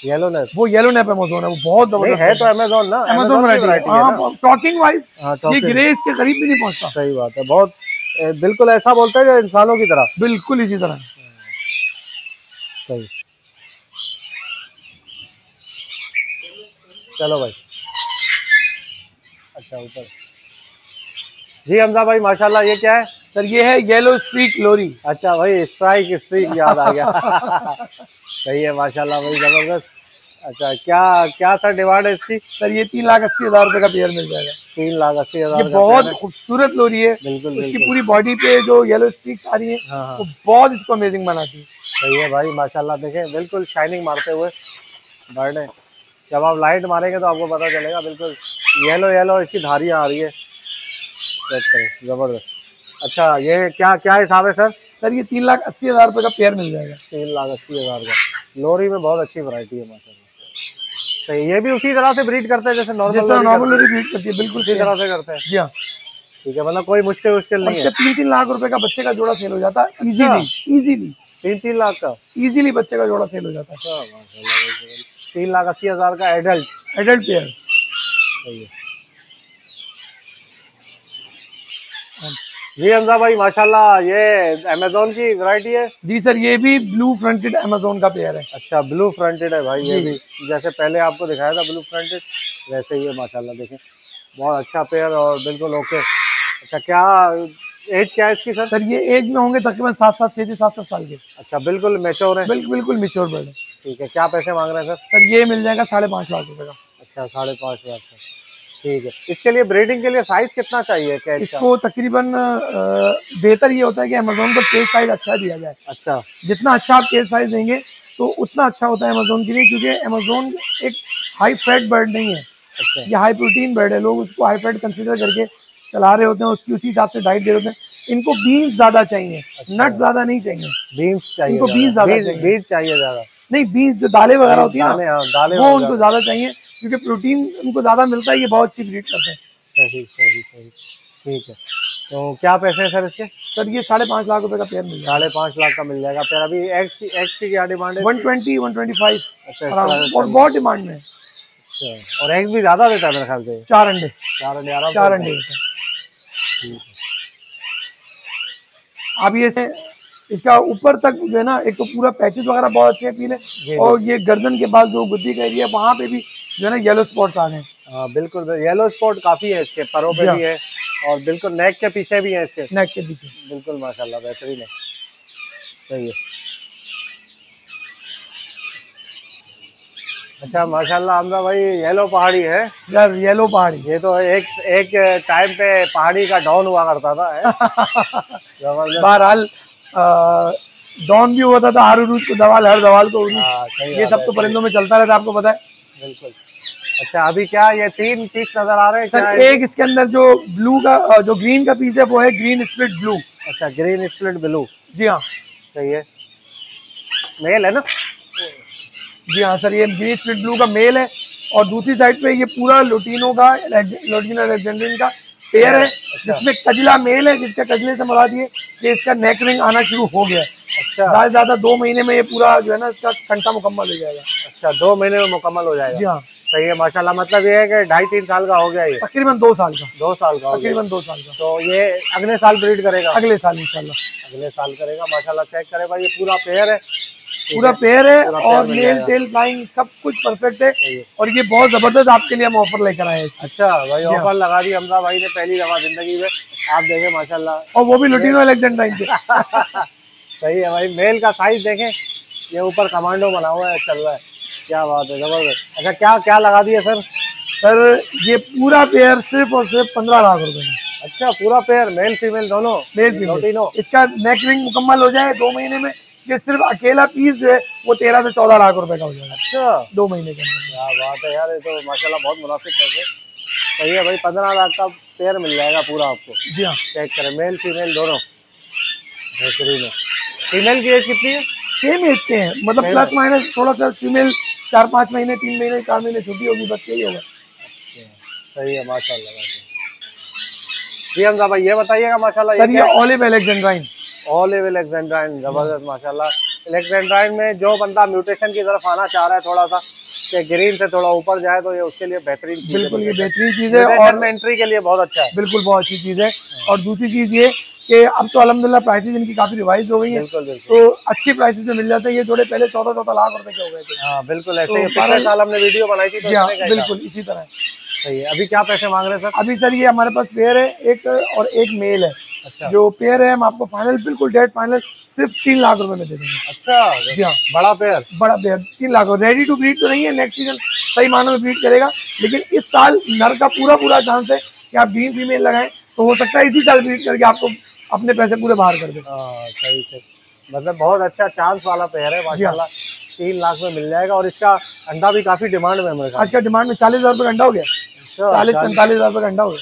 येलो नेप, वो येलो नेप अमेज़न है, वो बहुत जबरदस्त है तो अमेज़न ना, अमेज़न की वैरायटी है ना। टॉकिंग वाइज ये talking। ग्रे इसके करीब भी नहीं पहुंचता। सही बात है, बहुत बिल्कुल ऐसा बोलते हैं जो इंसानों की तरह। बिल्कुल इसी तरह। सही, चलो भाई। अच्छा ऊपर जी हमजा भाई माशाल्लाह, ये क्या है सर? ये है येलो स्ट्रीक लोरी। अच्छा भाई, स्ट्राइक स्ट्रीक याद आ गया। सही है माशाल्लाह भाई, जबरदस्त। अच्छा क्या क्या सर डिमांड है इसकी? सर ये 3,80,000 रुपए का पेयर मिल जाएगा। 3,80,000 ये बहुत खूबसूरत लोरी है। बिल्कुल इसकी बिल्कुल। पूरी बॉडी पे जो येलो स्ट्रीक्स आ रही है हाँ। वो बहुत इसको अमेजिंग बनाती है। सही है भाई माशाल्लाह, देखें बिल्कुल शाइनिंग मारते हुए बर्ड है। जब आप लाइट मारेंगे तो आपको पता चलेगा, बिल्कुल येलो येलो इसकी धारियाँ आ रही है। चेक करें, जबरदस्त। अच्छा ये क्या क्या हिसाब है सर? सर ये 3,80,000 रुपए का पेयर मिल जाएगा। 3,80,000 का। लोरी में बहुत अच्छी वैरायटी है माशाल्लाह। सही, ये भी उसी तरह से ब्रीड करते हैं जैसे नॉर्मल लोरी ब्रीड करती है, बिल्कुल उसी तरह से करते हैं। जी हाँ। ठीक है, मतलब कोई मुश्किल नहीं है। 3-3 लाख रुपए का बच्चे का जोड़ा सेल हो जाता है इजीली 3-3 लाख का इजीली बच्चे का जोड़ा सेल हो जाता है। 3,80,000 का एडल्ट पेयर। सही है जी हमजा भाई माशाल्लाह, ये अमेज़न की वैरायटी है। जी सर, ये भी ब्लू फ्रंटेड अमेज़न का पेयर है। अच्छा ब्लू फ्रंटेड है भाई, ये भी जैसे पहले आपको दिखाया था ब्लू फ्रंटेड, वैसे ही है माशाल्लाह। देखें बहुत अच्छा पेयर और बिल्कुल ओके। अच्छा क्या एज क्या है इसकी सर? सर ये एज में होंगे तकरीबन 7-7 साल के। अच्छा बिल्कुल मैच्योर है। बिल्कुल मैच्योर बर्ड है। ठीक है, क्या पैसे मांग रहे हैं सर? सर ये मिल जाएगा 5.5 लाख रुपए का। अच्छा 5.5 लाख का। ठीक है, इसके लिए ब्रीडिंग के लिए साइज कितना चाहिए कैट का? इसको तकरीबन बेहतर ये होता है कि अमेज़न को केज साइज अच्छा दिया जाए। अच्छा, जितना अच्छा आप केज साइज देंगे तो उतना अच्छा होता है अमेज़न के लिए, क्योंकि अमेज़न एक हाई फैट बर्ड नहीं है। अच्छा ये हाई प्रोटीन बर्ड है। लोग उसको हाई फैट कंसीडर करके चला रहे होते हैं, उसकी उसी हिसाब से डाइट दे रहे होते हैं। इनको बीन्स ज्यादा चाहिए, नट्स ज्यादा नहीं चाहिए। बीन्स चाहिए, इनको बीन्स ज्यादा चाहिए। बीज चाहिए ज्यादा नहीं, बीन्स जो दालें वगैरह होती है ना, दालें वो उनको ज्यादा चाहिए, क्योंकि प्रोटीन उनको ज्यादा मिलता है। ये बहुत अच्छी ब्रीड करते हैं। सही सही सही, ठीक है। तो क्या पैसे हैं सर इसके? सर ये 5.5 लाख रुपए का पेयर मिल जाएगा। 5.5 लाख का मिल जाएगा। फिर अभी एग्स की क्या डिमांड है? 120-125 अच्छा, और बहुत डिमांड में। अच्छा, और एग्स भी ज्यादा देता है मेरे ख्याल से। 4 अंडे 4 अंडे देता है। अब ये से इसका ऊपर तक जो है ना, एक तो पूरा पैचेस वगैरह बहुत अच्छे हैं पीले, और ये गर्दन के पास जो गुद्दी का एरिया वहाँ पे भी जो है ना येलो स्पॉट्स आ गए हैं। हाँ बिल्कुल, येलो स्पॉट काफी है इसके परों पे भी है, और बिल्कुल नेक के पीछे भी है इसके। नेक के पीछे बिल्कुल माशाल्लाह बेहतरीन है। सही है। अच्छा माशाल्लाह हमजा भाई, येलो पहाड़ी है यार, येलो पहाड़ी। ये तो एक टाइम पे पहाड़ी का डॉन हुआ करता था। बहरहाल डॉन भी होता था, हर उरूज को दवाल, हर दवाल को उरूज। ये सब तो परिंदों में चलता रहता है, आपको पता है। बिल्कुल। अच्छा अभी क्या ये 3 पीस नजर आ रहे हैं? सर एक इसके अंदर जो ब्लू का जो ग्रीन का पीस है वो है ग्रीन स्प्लिट ब्लू। अच्छा ग्रीन स्प्लिट ब्लू। जी हाँ, सही है। मेल है ना? जी हाँ सर, ये ग्रीन स्प्लिट ब्लू का मेल है, और दूसरी साइड पे ये पूरा लुटीनो अलेक्जेंड्रियन का पेयर है, जिसमें कजला मेल है, जिसका कजले से मुराद ये कि इसका नेक रिंग आना शुरू हो गया है। अच्छा ज्यादा 2 महीने में ये पूरा जो है ना इसका कंटा मुकम्मल हो जाएगा। अच्छा 2 महीने में मुकम्मल हो जाएगा। जी हाँ। सही है माशाल्लाह, मतलब ये है कि 2.5-3 साल का हो गया ये? तकरीबन 2 साल का। 2 साल का तकरीबन 2 साल का। तो ये अगले साल ब्रीड करेगा? अगले साल इंशाल्लाह। अगले साल करेगा माशाल्लाह। चेक करे भाई, ये पूरा पेयर है, पूरा पेयर है, और मेल टेल फ्लाइंग सब कुछ परफेक्ट है, और ये बहुत जबरदस्त आपके लिए हम ऑफर लेकर आए हैं। अच्छा भाई, ऑफर लगा दी हमजा भाई ने पहली दफा जिंदगी में। आप देखें माशाल्लाह, और वो भी लुटीनो अलेक्जेंड्राइन के। सही है भाई। मेल का साइज देखें, ये ऊपर कमांडो बना हुआ है, चल रहा है, क्या बात है, जबरदस्त। अच्छा क्या क्या लगा दिए सर? सर ये पूरा पेयर सिर्फ और सिर्फ 15 लाख रुपए में। अच्छा पूरा पेयर, मेल फीमेल दोनों? Male female. इसका नेक रिंग मुकम्मल हो जाए 2 महीने में, ये सिर्फ अकेला पीस जो है वो 13 से 14 लाख रुपए का हो जाएगा। अच्छा 2 महीने के अंदर। क्या बात है यार, ये तो माशाल्लाह बहुत मुनासिब पैसे। सही है भाई, 15 लाख का पेयर मिल जाएगा पूरा आपको। जी हाँ। चेक करें, मेल फीमेल दोनों बेहतरीन है। फीमेल की एज कितनी है? सेम एज के हैं, मतलब प्लस माइनस थोड़ा सा। फीमेल 4-5 महीने, 3 महीने, 4 महीने छोटी होगी, बस यही होगा। सही है माशाल्लाह। जी हमजा भाई ये बताइएगा माशाल्लाह, सर ये ऑलिव अलेक्जेंड्राइन। ऑलिव अलेक्जेंड्राइन, जबरदस्त माशाल्लाह। इलेक्ट्रेंड्राइन में जो बंदा म्यूटेशन की तरफ आना चाह रहा है थोड़ा सा, कि ग्रीन से थोड़ा ऊपर जाए, तो ये उसके लिए बेहतरीन चीज है। बिल्कुल ये बेहतरीन चीज है और एंट्री के लिए बहुत अच्छा है। बिल्कुल बहुत अच्छी चीज है। और दूसरी चीज ये कि अब तो अल्हम्दुलिल्लाह प्राइसेस इनकी काफी रिवाइज हो गई है, तो अच्छी प्राइसेस में मिल जाते हैं। ये थोड़े पहले 14-14 लाख रुपए के हो गए थे। हाँ बिल्कुल ऐसे ही पिछले साल हमने वीडियो बनाई थी, तो बिल्कुल इसी तरह। सही है। अभी क्या पैसे मांग रहे हैं सर? अभी सर ये हमारे पास पेयर है एक और एक मेल है। अच्छा। जो पेयर है हम आपको फाइनल बिल्कुल डेट फाइनल सिर्फ 3 लाख रुपए में दे देंगे। अच्छा जी हाँ, बड़ा pair 3 lakh. Ready to breed तो नहीं है, नेक्स्ट सीजन सही मानों में ब्रीड करेगा, लेकिन इस साल नर का पूरा चांस है कि आप ग्रीन फीमेल लगाएं, तो हो सकता है इसी साल ब्रीड करके आपको अपने पैसे पूरे बाहर कर दे। सही से, मतलब बहुत अच्छा चांस वाला पेयर है माशाल्लाह। 3 लाख में मिल जाएगा। और इसका अंडा भी काफी डिमांड में है। आज का डिमांड में 40,000 रुपये का अंडा हो गया। 40-45 हजार का अंडा हो गया।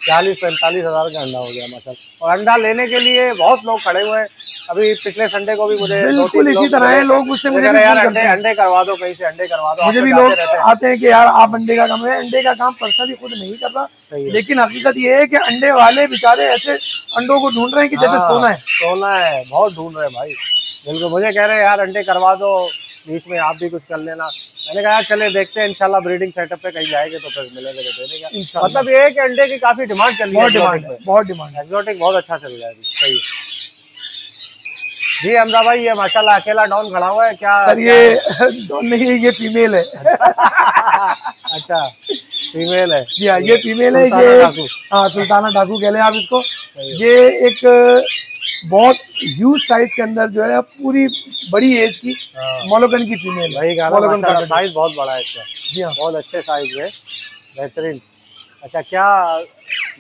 40-45 हजार का अंडा हो गया माशाल्लाह। और अंडा लेने के लिए बहुत लोग खड़े हुए हैं। अभी पिछले संडे को भी मुझे बिल्कुल इसी तरह है, लोग मुझसे मुझे भी यार अंडे करवा दो, कहीं से अंडे करवा दो। मुझे भी लोग आते हैं कि यार आप अंडे का काम है। अंडे का काम पर्सनली खुद नहीं कर रहा, लेकिन हकीकत ये है कि अंडे वाले बेचारे ऐसे अंडों को ढूंढ रहे हैं कि जैसे सोना है। बहुत ढूंढ रहे हैं भाई। बिल्कुल मुझे कह रहे हैं यार अंडे करवा दो, बीच में आप भी कुछ कर लेना। मैंने कहा चले देखते हैं, इंशाल्लाह ब्रीडिंग सेटअप पे कहीं जाएंगे तो फिर मिलेंगे तो देने का। मतलब ये है कि अंडे की काफी डिमांड चल रही है। बहुत डिमांड है। एक्सोटिक बहुत अच्छा चल रहा है। सही है जी हमजा भाई। ये माशाल्लाह अकेला डॉन खड़ा हुआ है क्या? सर ये डॉन नहीं, ये फीमेल है। अच्छा फीमेल है जी हाँ, ये फीमेल है। ये हाँ सुल्ताना डाकू कह लें आप इसको। ये एक बहुत ह्यूज साइज के अंदर जो है पूरी बड़ी एज की मोलोगन की फीमेल है। साइज बहुत बड़ा है इसका। जी हाँ बहुत अच्छे साइज है, बेहतरीन। अच्छा क्या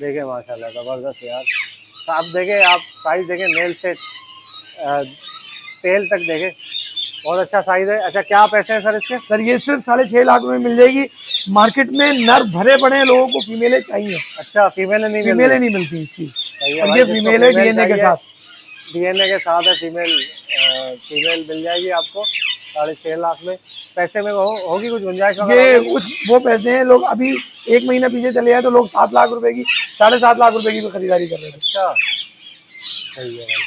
देखे माशाल्लाह जबरदस्त यार। आप देखे, आप साइज देखे, नेल से तेल तक देखे, बहुत अच्छा साइज है। अच्छा क्या पैसे हैं सर इसके? सर ये सिर्फ 6.5 लाख में मिल जाएगी। मार्केट में नर भरे पड़े हैं, लोगों को फीमेलें चाहिए। अच्छा फीमेलें नहीं मिलती इसकी। और ये फीमेल है डीएनए के साथ। डीएनए के साथ है फीमेल मिल जाएगी आपको 6.5 लाख में। पैसे में होगी कुछ गुंजाइश? ये कुछ वो पैसे हैं, लोग अभी 1 महीना पीछे चले जाए तो लोग 7 लाख रुपए की 7.5 लाख रुपए की भी खरीदारी कर रहे थे। अच्छा सही है भाई,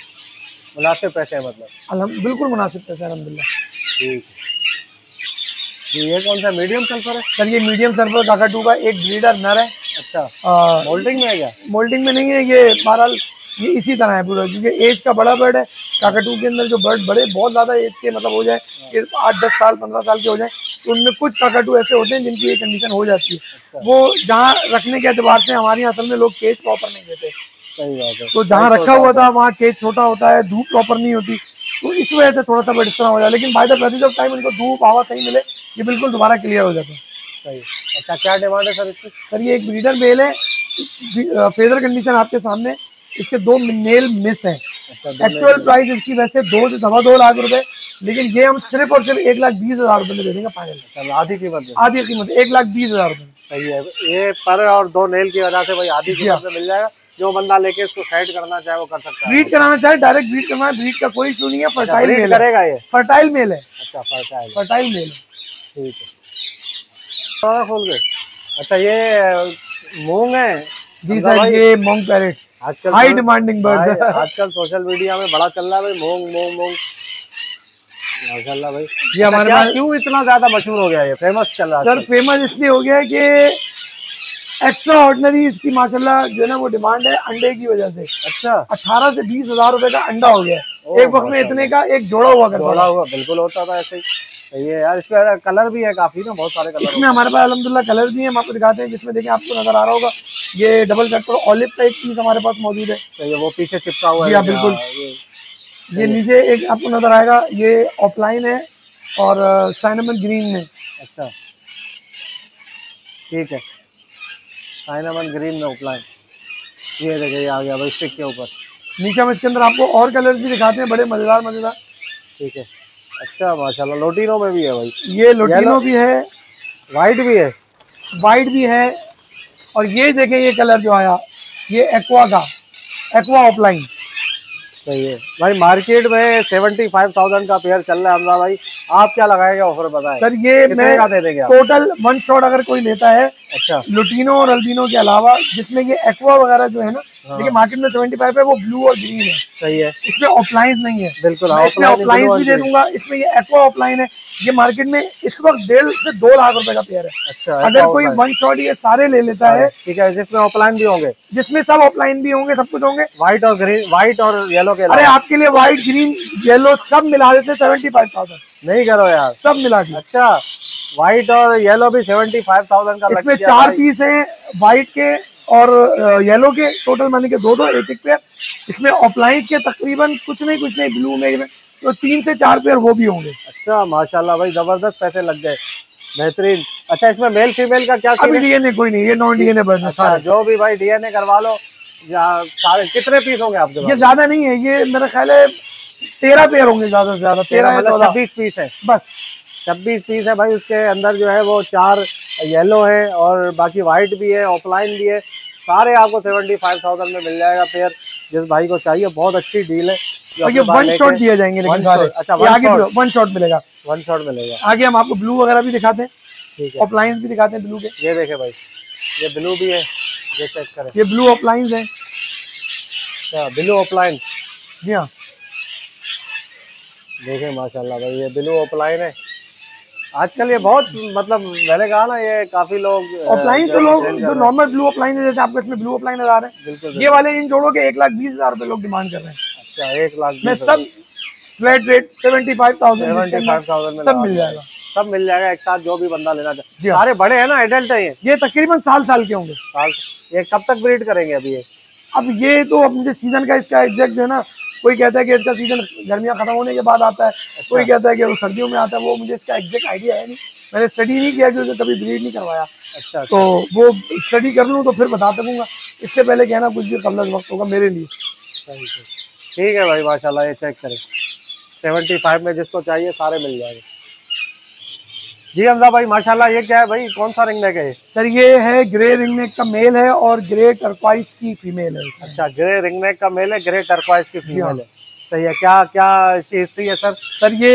मुनासिब पैसे है मतलब। बिल्कुल मुनासिब पैसे अलहमदुलिल्लाह। ठीक है। ये कौन सा मीडियम सल्फर है? सर ये मीडियम सल्फर काकाटू का एक ब्रीडर नर है। अच्छा मोल्डिंग में है क्या? मोल्डिंग में नहीं है ये, बहरहाल ये इसी तरह है पूरा, क्योंकि एज का बड़ा बर्ड है। काकाटू के अंदर जो बर्ड बड़े बहुत ज्यादा एज के मतलब हो जाए कि 8-10 साल 15 साल के हो जाए, तो उनमें कुछ काकाटू ऐसे होते हैं जिनकी ये कंडीशन हो जाती है। अच्छा। वो जहाँ रखने के एतबार से हमारे यहाँ असल में लोग केज प्रॉपर नहीं देते। सही बात है। तो जहाँ रखा हुआ था वहाँ केज छोटा होता है, धूप प्रॉपर नहीं होती, तो इस वजह से थोड़ा सा बर्ड इस तरह हो जाए। लेकिन by the passage of time इनको धूप हवा सही मिले, ये बिल्कुल दोबारा क्लियर हो जाता है। सही। अच्छा क्या डिमांड है सर इसकी? सर ये एक ब्रीडर मेल है, फेदर कंडीशन आपके सामने, इसके 2 मेल मिस हैं। एक्चुअल प्राइस इसकी वैसे 2 से 2.25 लाख रुपए, लेकिन ये हम सिर्फ और सिर्फ 1,20,000 रुपए में दे देंगे फाइनल। आधी कीमत 1,20,000 रुपए। सही है। ये पर और 2 नेल की वजह से भाई आधी कीमत में मिल जाएगा। जो बंदा लेके इसको साइड करना चाहे वो कर सकता है। ब्रीड कराना चाहे डायरेक्ट ब्रीड करना है, ब्रीड का कोई इशू नहीं है। फर्टाइल मेल करेगा ये? फर्टाइल मेल है। अच्छा फर्टाइल मेल है। ठीक है खोल के। अच्छा ये मूंग है? जी सर ये मूंग पैरेट आजकल हाई डिमांडिंग बर्ड। आजकल सोशल मीडिया में बड़ा चल रहा है भाई मूंग माशाल्लाह भाई। ये हमारे पास क्यों इतना ज्यादा मशहूर हो गया, ये फेमस चल रहा है? सर फेमस इसलिए हो गया है कि एक्स्ट्रा ऑर्डिनरी इसकी माशाल्लाह जो है ना वो डिमांड है अंडे की वजह से। अच्छा 18 से 20 हजार रुपए का अंडा हो गया एक वक्त में, इतने का एक जोड़ा हुआ बिल्कुल होता था ऐसे ही। ये यार इसका कलर भी है काफी ना, बहुत सारे कलर इसमें हमारे पास अल्हम्दुलिल्लाह कलर भी है। हम आपको दिखाते हैं, जिसमें देखिए आपको नजर आ रहा होगा ये डबल सेक्टर ऑलिव का एक पीस हमारे पास मौजूद है। तो वो पीछे चिपका हुआ है। बिल्कुल। ये नीचे एक आपको नजर आएगा, ये ऑफलाइन है और साइनामन ग्रीन में। अच्छा ठीक है, साइनामन ग्रीन में ऑफलाइन। ये देखिए आ गया भाई स्टिक के ऊपर। नीचे हम इसके अंदर आपको और कलर भी दिखाते हैं, बड़े मजेदार। ठीक है। अच्छा माशाल्लाह लोटिनो में भी है भाई। ये लोटिनो भी है, वाइट भी है और ये देखें ये कलर जो आया ये एक्वा ऑफलाइन। सही है भाई। मार्केट में 75,000 का पेयर चल रहा है हमजा भाई, आप क्या लगाएगा ऑफर बताएं सर? ये मैं दे देंगे टोटल 1 शॉट अगर कोई लेता है अच्छा लुटिनो और अल्बिनो के अलावा, जिसमें ये एक्वा वगैरह जो है ना लेकिन मार्केट में 75 है, वो ब्लू और ग्रीन है। सही है, इसमें ऑफलाइन नहीं है। बिल्कुल मैं इसमें ऑफलाइन भी दे दूंगा। इसमें ये एक्वा ऑफलाइन है। ये मार्केट में इस वक्त 1.5 से 2 लाख रुपए का पेयर है। अच्छा, अगर कोई वन शॉट ये सारे ले लेता है, ठीक है, जिसमें ऑफलाइन भी होंगे, जिसमें सब ऑफलाइन भी होंगे, सब कुछ होंगे। व्हाइट और ग्रीन, व्हाइट और येलो के अरे आपके लिए व्हाइट ग्रीन येलो सब मिला देते 75,000। नहीं करो यार, सब मिला के। अच्छा, व्हाइट और येलो भी 75,000 का। इसमें 4 पीस हैं व्हाइट के और येलो के, टोटल माने के 2-2 एक पेयर। इसमें ऑफलाइन के तकरीबन कुछ नहीं ब्लू में तो 3 से 4 पेयर वो भी होंगे। अच्छा, माशाल्लाह भाई, जबरदस्त पैसे लग गए, बेहतरीन। अच्छा, इसमें मेल फीमेल का क्या? अभी डीएनए कोई नहीं, ये नॉन डीएनए बर्ड है। अच्छा, जो भी भाई डीएनए करवा लो, सारे कितने पीस होंगे आपके पास? ये ज्यादा नहीं है, ये मेरा ख्याल है 13 पेयर होंगे, ज्यादा से ज्यादा 13 मतलब 26 पीस है, बस 26 पीस है भाई। उसके अंदर जो है वो 4 येलो है और बाकी व्हाइट भी है, ऑफलाइन भी है। सारे आपको 75,000 में मिल जाएगा पेयर। जिस भाई को चाहिए, बहुत अच्छी डील है। और ये वन शॉट दिए जाएंगे, लेकिन सारे। अच्छा, आगे वन शॉट मिलेगा, वन शॉट मिलेगा। आगे हम आपको ब्लू वगैरह भी दिखाते हैं, ठीक है, ऑफलाइन भी दिखाते हैं ब्लू के। ये देखे भाई, ये ब्लू भी है, ये चेक करें, ये ब्लू ऑफलाइन है। अच्छा, ब्लू ऑफलाइन, जी हाँ, देखें माशाल्लाह भाई, ये ब्लू ऑफलाइन है। आजकल ये बहुत, मतलब मैंने कहा ना, ये काफी लोग ऑफलाइन तो लोग जो नॉर्मल ब्लू ऑफलाइन है, जैसे आपको इसमें ब्लू ऑफलाइन नजर आ रहे हैं, बिल्कुल, ये वाले इन जोड़ों के 1,20,000 रुपए लोग डिमांड कर रहे हैं। अच्छा, 1,20,000 मैं सब फ्लैट रेट 75,000 में सब मिल जाएगा, सब मिल जाएगा एक साथ, जो भी बंदा लेना चाहे। जी हाँ। सारे बड़े हैं ना, एडल्ट है ये तकरीबन साल के होंगे। साल। ये कब तक ब्रीड करेंगे अभी ये? अब ये तो अब मुझे सीजन का इसका एग्जैक्ट जो है ना, कोई कहता है कि इसका सीजन गर्मियां खत्म होने के बाद आता है, कोई कहता है कि वो सर्दियों में आता है। वो मुझे इसका एग्जैक्ट आइडिया है नहीं, मैंने स्टडी नहीं किया, क्योंकि कभी ब्रीड नहीं करवाया। अच्छा, तो वो स्टडी कर लूँ तो फिर बता सकूंगा। इससे पहले कहना कुछ भी कबल वक्त होगा मेरे लिए। ठीक है भाई, माशाल्लाह, ये चेक करें, 75 में जिसको चाहिए सारे मिल जाएंगे। जी हमजा भाई, माशाल्लाह, ये क्या है भाई, कौन सा रिंग नेक है? सर ये है ग्रे रिंग नेक का मेल है और ग्रे टर्क्वाइज की फीमेल है। अच्छा, ग्रे रिंग नेक का मेल है, ग्रे टर्क्वाइज की फीमेल है। सही है। क्या क्या इसकी हिस्ट्री है सर? सर ये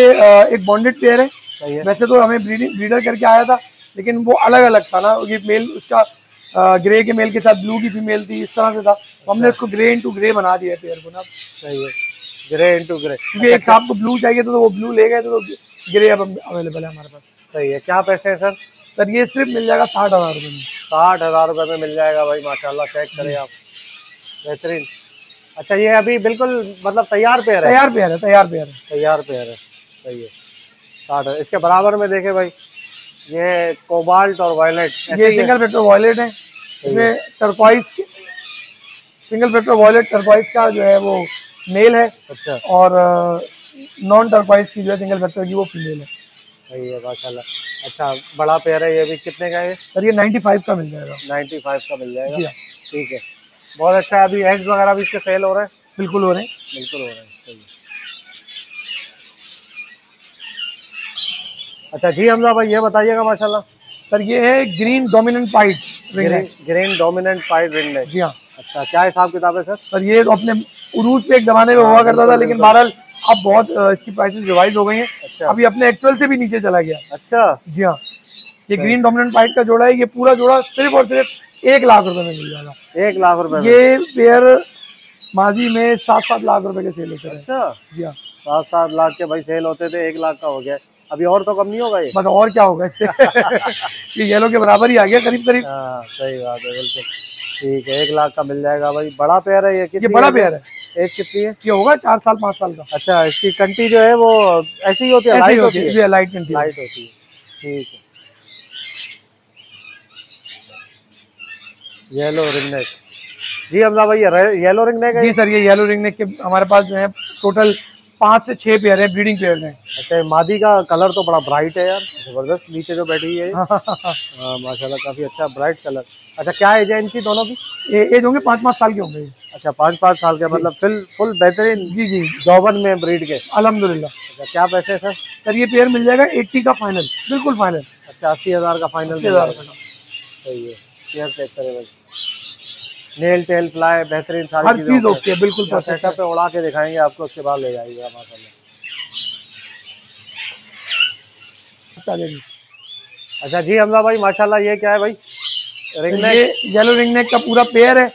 एक बॉन्डेड पेयर है। सही है। वैसे तो हमें ब्रीडर करके आया था, लेकिन वो अलग अलग था ना, ये मेल उसका ग्रे के मेल के साथ ब्लू की फीमेल थी, इस तरह से था। तो हमने इसको ग्रे इनटू ग्रे बना दिया पेयर को ना। सही है, ग्रे इनटू ग्रे। क्योंकि एक आपको ब्लू चाहिए तो वो ब्लू ले गए, तो ग्रे अब अवेलेबल है हमारे पास। सही है। क्या पैसे हैं सर? सर ये सिर्फ मिल जाएगा 60,000 रुपये में। 60,000 रुपये में मिल जाएगा भाई, माशाल्लाह, चेक करें आप, बेहतरीन। अच्छा, ये अभी बिल्कुल मतलब तैयार पेयर है? तैयार पेयर है, तैयार पेयर है, तैयार पेयर है। सही है, 60। इसके बराबर में देखे भाई, ये कोबाल्ट और वायलेट, ये सिंगल फैक्टर वॉयलेट है। इसमें turquoise, single factor violet turquoise का जो है वो मेल है। अच्छा, और नॉन टर्क्वाइज की जो है सिंगल फैक्टर की वो फीमेल है। सही है, माशाल्लाह। अच्छा, बड़ा पेयर है, ये भी कितने का है? सर ये 95 का मिल जाएगा। 95 का मिल जाएगा। जी हाँ, ठीक है, बहुत अच्छा है। अभी एग्स वगैरह भी इसके सेल हो रहे हैं? बिल्कुल हो रहे हैं, बिल्कुल हो रहे हैं। सही है। अच्छा जी हमजा भाई, ये बताइएगा माशाल्लाह। सर ये है ग्रीन डोमिनेंट पाइट रिंग नेक। ग्रीन डोमिनेंट पाइट रिंग नेक। जी हाँ। अच्छा, क्या हिसाब किताब है सर? सर ये तो अपने उरूज पे एक जमाने में हुआ करता था, लेकिन बहरहाल अब बहुत इसकी प्राइसेस रिवाइज हो गई हैं। अच्छा, अभी अपने एक्चुअल से भी नीचे चला गया। अच्छा, जी हाँ। ये ग्रीन डोमिनेंट पाइट का जोड़ा है, ये पूरा जोड़ा सिर्फ और सिर्फ 1 लाख रुपए में मिल जाएगा। 1 लाख रुपए में? ये पेयर माजी में 7-7 लाख रुपए के सेल होते हैं। अच्छा, जी हाँ। 7-7 लाख के भाई सेल होते थे, 1 लाख का हो गया। अभी और तो कम नहीं होगा ये? बस और क्या होगा इससे। ये येलो के बराबर ही आ गया करीब करीब। हाँ, सही बात है, बिल्कुल ठीक है। 1 लाख का मिल जाएगा भाई। बड़ा पेयर है ये? ये बड़ा पेयर है। एज कितनी है? ये होगा 4 साल 5 साल का। अच्छा, इसकी कंटी जो है वो ऐसी ही होती है? ऐसी लाइट होती होती है, है? लाइट कंटी लाइट होती है, ठीक है। Yellow ring neck. जी हमजा भाई, येलो रिंग नेक है? जी सर, ये येलो रिंग नेक के हमारे पास जो है टोटल 5 से 6 पेयर है, ब्रीडिंग पेयर हैं। अच्छा, मादी का कलर तो बड़ा ब्राइट है यार, जबरदस्त। नीचे जो बैठी हुई है हाँ, हाँ, माशाल्लाह, काफी अच्छा ब्राइट कलर। अच्छा, क्या एज है इनकी दोनों की? एज होंगे 5-5 साल के होंगे। अच्छा, 5-5 साल के, मतलब फुल बेहतरीन। जी जी, जौवन में ब्रीड के, अल्हम्दुलिल्लाह। अच्छा, क्या पैसे है सर? सर ये पेयर मिल जाएगा 80 का फाइनल, बिल्कुल फाइनल। अच्छा, 80,000 का फाइनल। 80,000 का। सही है। पेयर चेक करें भाई, नेल टेल फ्लाई बेहतरीन, सारी हर चीज ओके है, बिल्कुल परफेक्ट सेटअप पे उड़ा के दिखाएंगे आपको, उसके बाद ले जाइएगा माशाल्लाह। है। अच्छा जी हमजा भाई, माशाल्लाह, ये क्या है भाई? Ring neck? ये येलो रिंग नेक का पूरा पेयर है।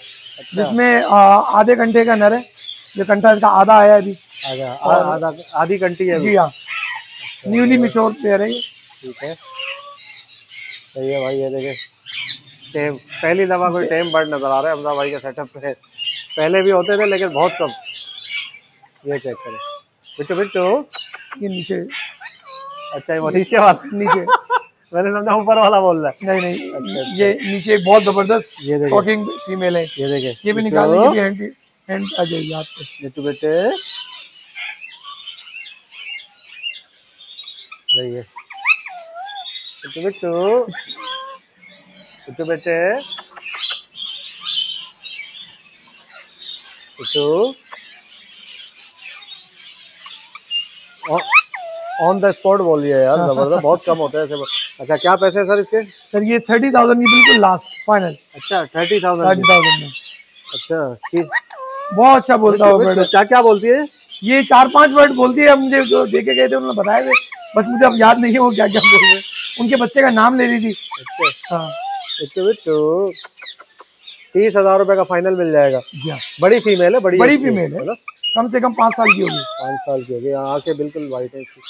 जिसमें आधे घंटे का नर है, ये कंठा इसका आधा आया है अभी। आधा आधी घंटी है जी हाँ, न्यूली मिच्योर पेयर है ये। ठीक है, सही है भाई। ये देखे टेम, पहली दफा कोई टेम बर्ड नजर आ रहा है हमजा भाई के सेटअप पे। पहले भी होते थे लेकिन बहुत कम। ये चेक करें बिट्टू बिट्टू, ये नीचे, अच्छा वो नीचे वाला, नीचे मैंने समझा ऊपर वाला बोल रहा है। नहीं नहीं, ये नीचे बहुत जबरदस्त ये देखे, टॉकिंग फीमेल है। ये देखे, ये भी निकालने के लिए हैंड आ जाएगी आपको। बिट्टू बेटे सही है, बिट्टू बिट्टू, बिट्टू बेटे, बिट्टू ऑन द स्पॉट बोल दिया यार, जबरदस्त। बहुत कम होता है ऐसे। अच्छा क्या पैसे है सर इसके? सर ये 30,000 की बिल्कुल लास्ट फाइनल। अच्छा 30,000 30,000 में। अच्छा ठीक। बहुत अच्छा बोलता है बर्ड। क्या क्या बोलती है ये 4-5 वर्ड बोलती है। मुझे जो देखे गए थे उन्होंने बताए थे, बस मुझे अब याद नहीं है वो क्या क्या बोल रहे हैं। उनके बच्चे का नाम ले ली थी। अच्छा हाँ बिट्टू 30,000 रुपए का फाइनल मिल जाएगा। बड़ी फीमेल है, बड़ी फीमेल है, कम से कम 5 साल की होगी। 5 साल की होगी। आंखें बिल्कुल वाइट है इसकी।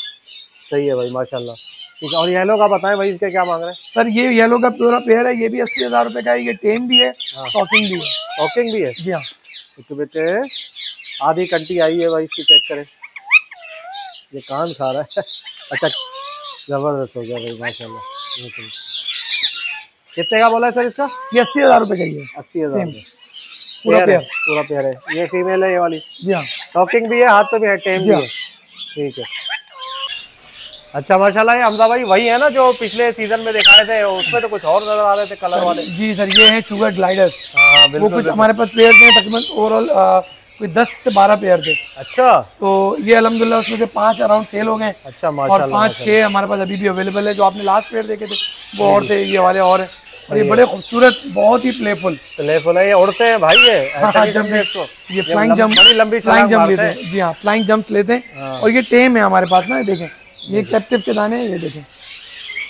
सही है भाई माशाल्लाह। ठीक है, और येलो का बताएं भाई, इसके क्या मांग रहे हैं? सर ये येलो का पूरा पेयर है, ये भी 80,000 रुपए का है। ये टेम भी है, टॉकिंग भी है। टॉकिंग भी है जी हाँ। तो बेटे आधी कंटी आई है भाई, इसकी चेक करें। ये कान खा रहा है। अच्छा जबरदस्त हो गया भाई माशाल्लाह। कितने का बोला है सर इसका? ये 80,000 रुपए का ही है। 80,000 में पूरा पेयर, पूरा पेयर है। ये फीमेल है ये वाली? जी हाँ। टॉकिंग भी है, हाथ पे भी है, टेम भी है। ठीक है। अच्छा माशाल्लाह। ये हमजा भाई वही है ना जो पिछले सीजन में दिखाए थे, उसमें तो कुछ और नजर आ रहे थे कलर वाले। जी सर, ये है शुगर ग्लाइडर्स। हाँ वो कुछ हमारे पास पेयर थे, तकरीबन ओवरऑल कोई 10 से 12 पेयर थे। अच्छा, तो ये अल्हम्दुलिल्लाह उसमें से 5 अराउंड सेल हो गए। अच्छा और 5-6 हमारे पास अभी भी अवेलेबल है। जो आपने लास्ट पेयर देखे थे वो और थे, ये वाले और है। और ये बड़े खूबसूरत, बहुत ही प्लेफुल है। ये उड़ते हैं भाई, ये ये फ्लाइंग जंप, फ्लाइंग जंप लेते हैं। जी हाँ, फ्लाइंग जंप लेते हैं। और ये टेम है हमारे पास ना, देखें ये कैप्टिव के दाने हैं, ये देखें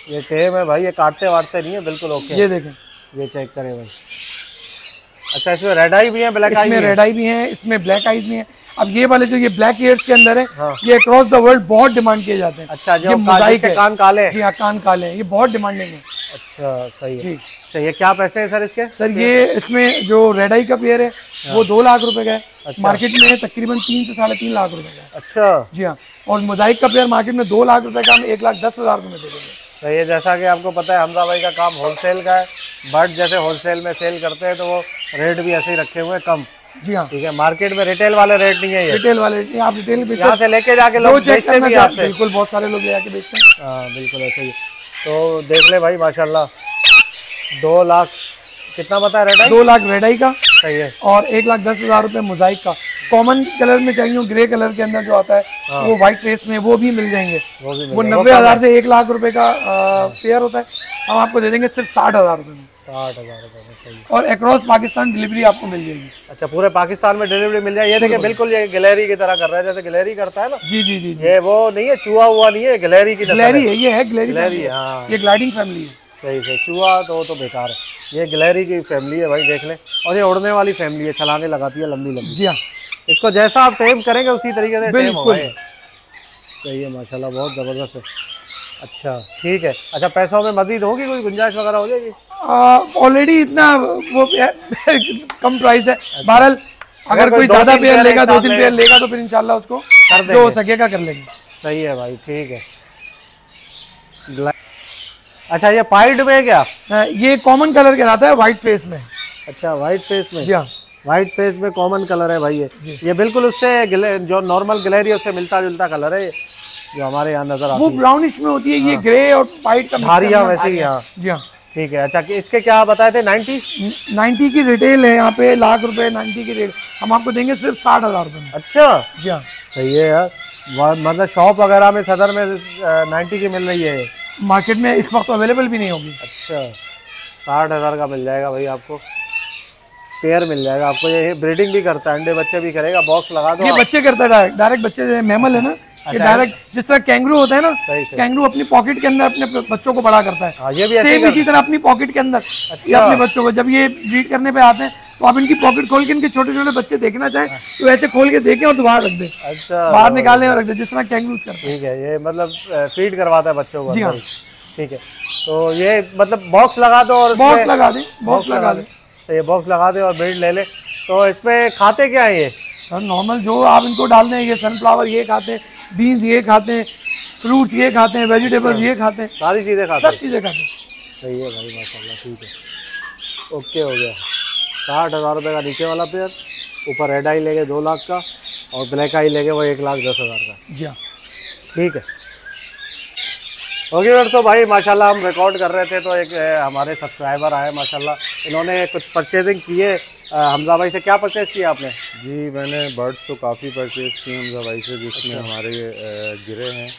ये टेम है भाई। ये काटते वाटते नहीं है, बिल्कुल ओके। ये देखें, ये चेक करें भाई। अच्छा इसमें रेड आई भी है, ब्लैक आई भी है? रेड आई भी है, इसमें ब्लैक आईज भी है। अब ये वाले जो ये ब्लैक ईयर्स के अंदर है, ये अक्रॉस द वर्ल्ड बहुत डिमांड किए जाते हैं। अच्छा, जो मोज़ाइक के कान काले? जी हाँ, कान काले हैं, ये बहुत डिमांडिंग है। अच्छा सही है। अच्छा ये क्या पैसे हैं सर इसके? सर ये इसमें जो रेड आई का पेयर है वो 2 लाख रुपए का है। अच्छा। मार्केट में तकरीबन 3 से 3.5 लाख रुपए का है। अच्छा जी हाँ। और मोज़ाइक का पेयर मार्केट में 2 लाख रुपए का हम 1,10,000 रुपए में दे देंगे। सही है। जैसा कि आपको पता है हमजा भाई का काम होलसेल का है। बर्ड जैसे होलसेल में सेल करते हैं तो वो रेट भी ऐसे ही रखे हुए हैं कम। जी हाँ। ठीक है, मार्केट में रिटेल वाले रेट नहीं है ये। रिटेल वाले आप रिटेल यहाँ से लेके जाके लोग बेचते भी आपसे। बिल्कुल, बहुत सारे लोग ले जाके बेचते हैं। हाँ बिल्कुल ऐसे ही। तो देख ले भाई माशाल्लाह। 2 लाख कितना बताया रेड आई? 2 लाख रेड आई का। सही है। और 1,10,000 रुपए मोज़ाइक का। कॉमन कलर में चाहिए, ग्रे कलर के अंदर जो आता है वो व्हाइट फेस में, वो भी मिल जाएंगे। वो 90,000 से 1 लाख रुपए का पेयर होता है। हम आपको दे देंगे सिर्फ 60,000 रुपए में। 60,000 रुपए में। सही है। और अक्रॉस पाकिस्तान डिलीवरी आपको मिल जाएगी। अच्छा, पूरे पाकिस्तान में डिलीवरी मिल जाए। ये देखिए बिल्कुल ये गैलरी की तरह कर रहा है, जैसे गैलरी करता है ना। जी जी जी। ये वो नहीं है, चूहा हुआ नहीं है, गैलरी की गैलरी है। ये है गैलरी। हाँ ये ग्लाइडिंग फैमिली है। सही से। चूहा तो बेकार है। ये गैलरी की फैमिली है भाई, देख लें। और ये उड़ने वाली फैमिली है, छलांगे लगाती है लंबी लंबी। जी हाँ। इसको जैसा आप टेम करेंगे उसी तरीके से टेम होगा। सही है माशाल्लाह, बहुत ज़बरदस्त है। अच्छा ठीक है। अच्छा पैसों में मजीद होगी, कोई गुंजाइश वगैरह हो जाएगी? ऑलरेडी इतना वो कम प्राइस है। बहरहाल अगर कोई ज़्यादा पेयर लेगा, 2-3 पेयर लेगा तो फिर इंशाल्लाह उसको जो हो सकेगा कर लेंगे। सही है भाई, ठीक है। अच्छा ये पाइड में क्या? ये कॉमन कलर कहलाता है, व्हाइट फेस में। अच्छा व्हाइट फेस में? जी हाँ, व्हाइट फेस में कॉमन कलर है भाई। ये बिल्कुल उससे जो नॉर्मल गैलरी उससे मिलता जुलता कलर है जो हमारे यहाँ नजर आता है। वो ब्राउनिश में होती है। ये ग्रे और व्हाइट का धारियाँ वैसे ही। हाँ जी हाँ। ठीक है। अच्छा इसके क्या बताए थे? 90 की रिटेल है यहाँ पे, लाख रुपए 90 की रेट। हम आपको देंगे सिर्फ 60,000 रुपए में। अच्छा जी हाँ। सही है यार। मतलब शॉप वगैरह में सदर में 90 की मिल रही है। मार्केट में इस वक्त अवेलेबल भी नहीं होगी। अच्छा 60,000 का मिल जाएगा भाई आपको, पेयर मिल जाएगा आपको। ये ब्रीडिंग भी करता है, अंडे बच्चे भी करेगा। बॉक्स लगा दो। ये बच्चे करता है, डायरेक्ट बच्चे। मैमल है ना, ये डायरेक्ट जिस तरह कैंगरू होता है ना, सही से। कैंगरू अपनी पॉकेट के अंदर अपने बच्चों को बड़ा करता है, हाँ, ये भी ऐसे सेम इसी तरह अपनी पॉकेट के अंदर ये अपने बच्चों को, जब ये ब्रीड करने पे आते हैं तो आप इनकी पॉकेट खोल के इनके छोटे छोटे बच्चे देखना चाहें तो ऐसे खोल के देखें और दोबारा रख दे, अच्छा, बाहर निकालने में रख दे, जिस तरह कैंगरूज करते हैं। ठीक है, ये मतलब फीड करवाता है बच्चों को जी हाँ। अंदर। ठीक है, तो ये मतलब बॉक्स लगा दो और बॉक्स लगा दे, बॉक्स लगा दे, तो ये बॉक्स लगा दे और ब्रीड ले ले। तो इसमें खाते क्या है ये? सर नॉर्मल जो आप इनको डाल दें, ये सनफ्लावर ये खाते हैं, बीन्स ये खाते हैं, फ्रूट्स ये खाते हैं, वेजिटेबल्स ये खाते हैं, सारी चीज़ें खाते सब चीज़ें खाते हैं। सही है भाई, माशाल्लाह। ठीक है, ओके हो गया। 60,000 रुपये का नीचे वाला पेयर, ऊपर रेड आई लेके 2 लाख का और ब्लैक आई लेके वो 1,10,000 का। जी हाँ। ठीक है, ओके सर। तो भाई माशाल्लाह हम रिकॉर्ड कर रहे थे तो एक हमारे सब्सक्राइबर आए माशाल्लाह, इन्होंने कुछ परचेजिंग किए। हमजा भाई से क्या परचेज किया आपने? जी मैंने बर्ड्स तो काफ़ी परचेज किए हमजा भाई से, जिसमें हमारे गिरे हैं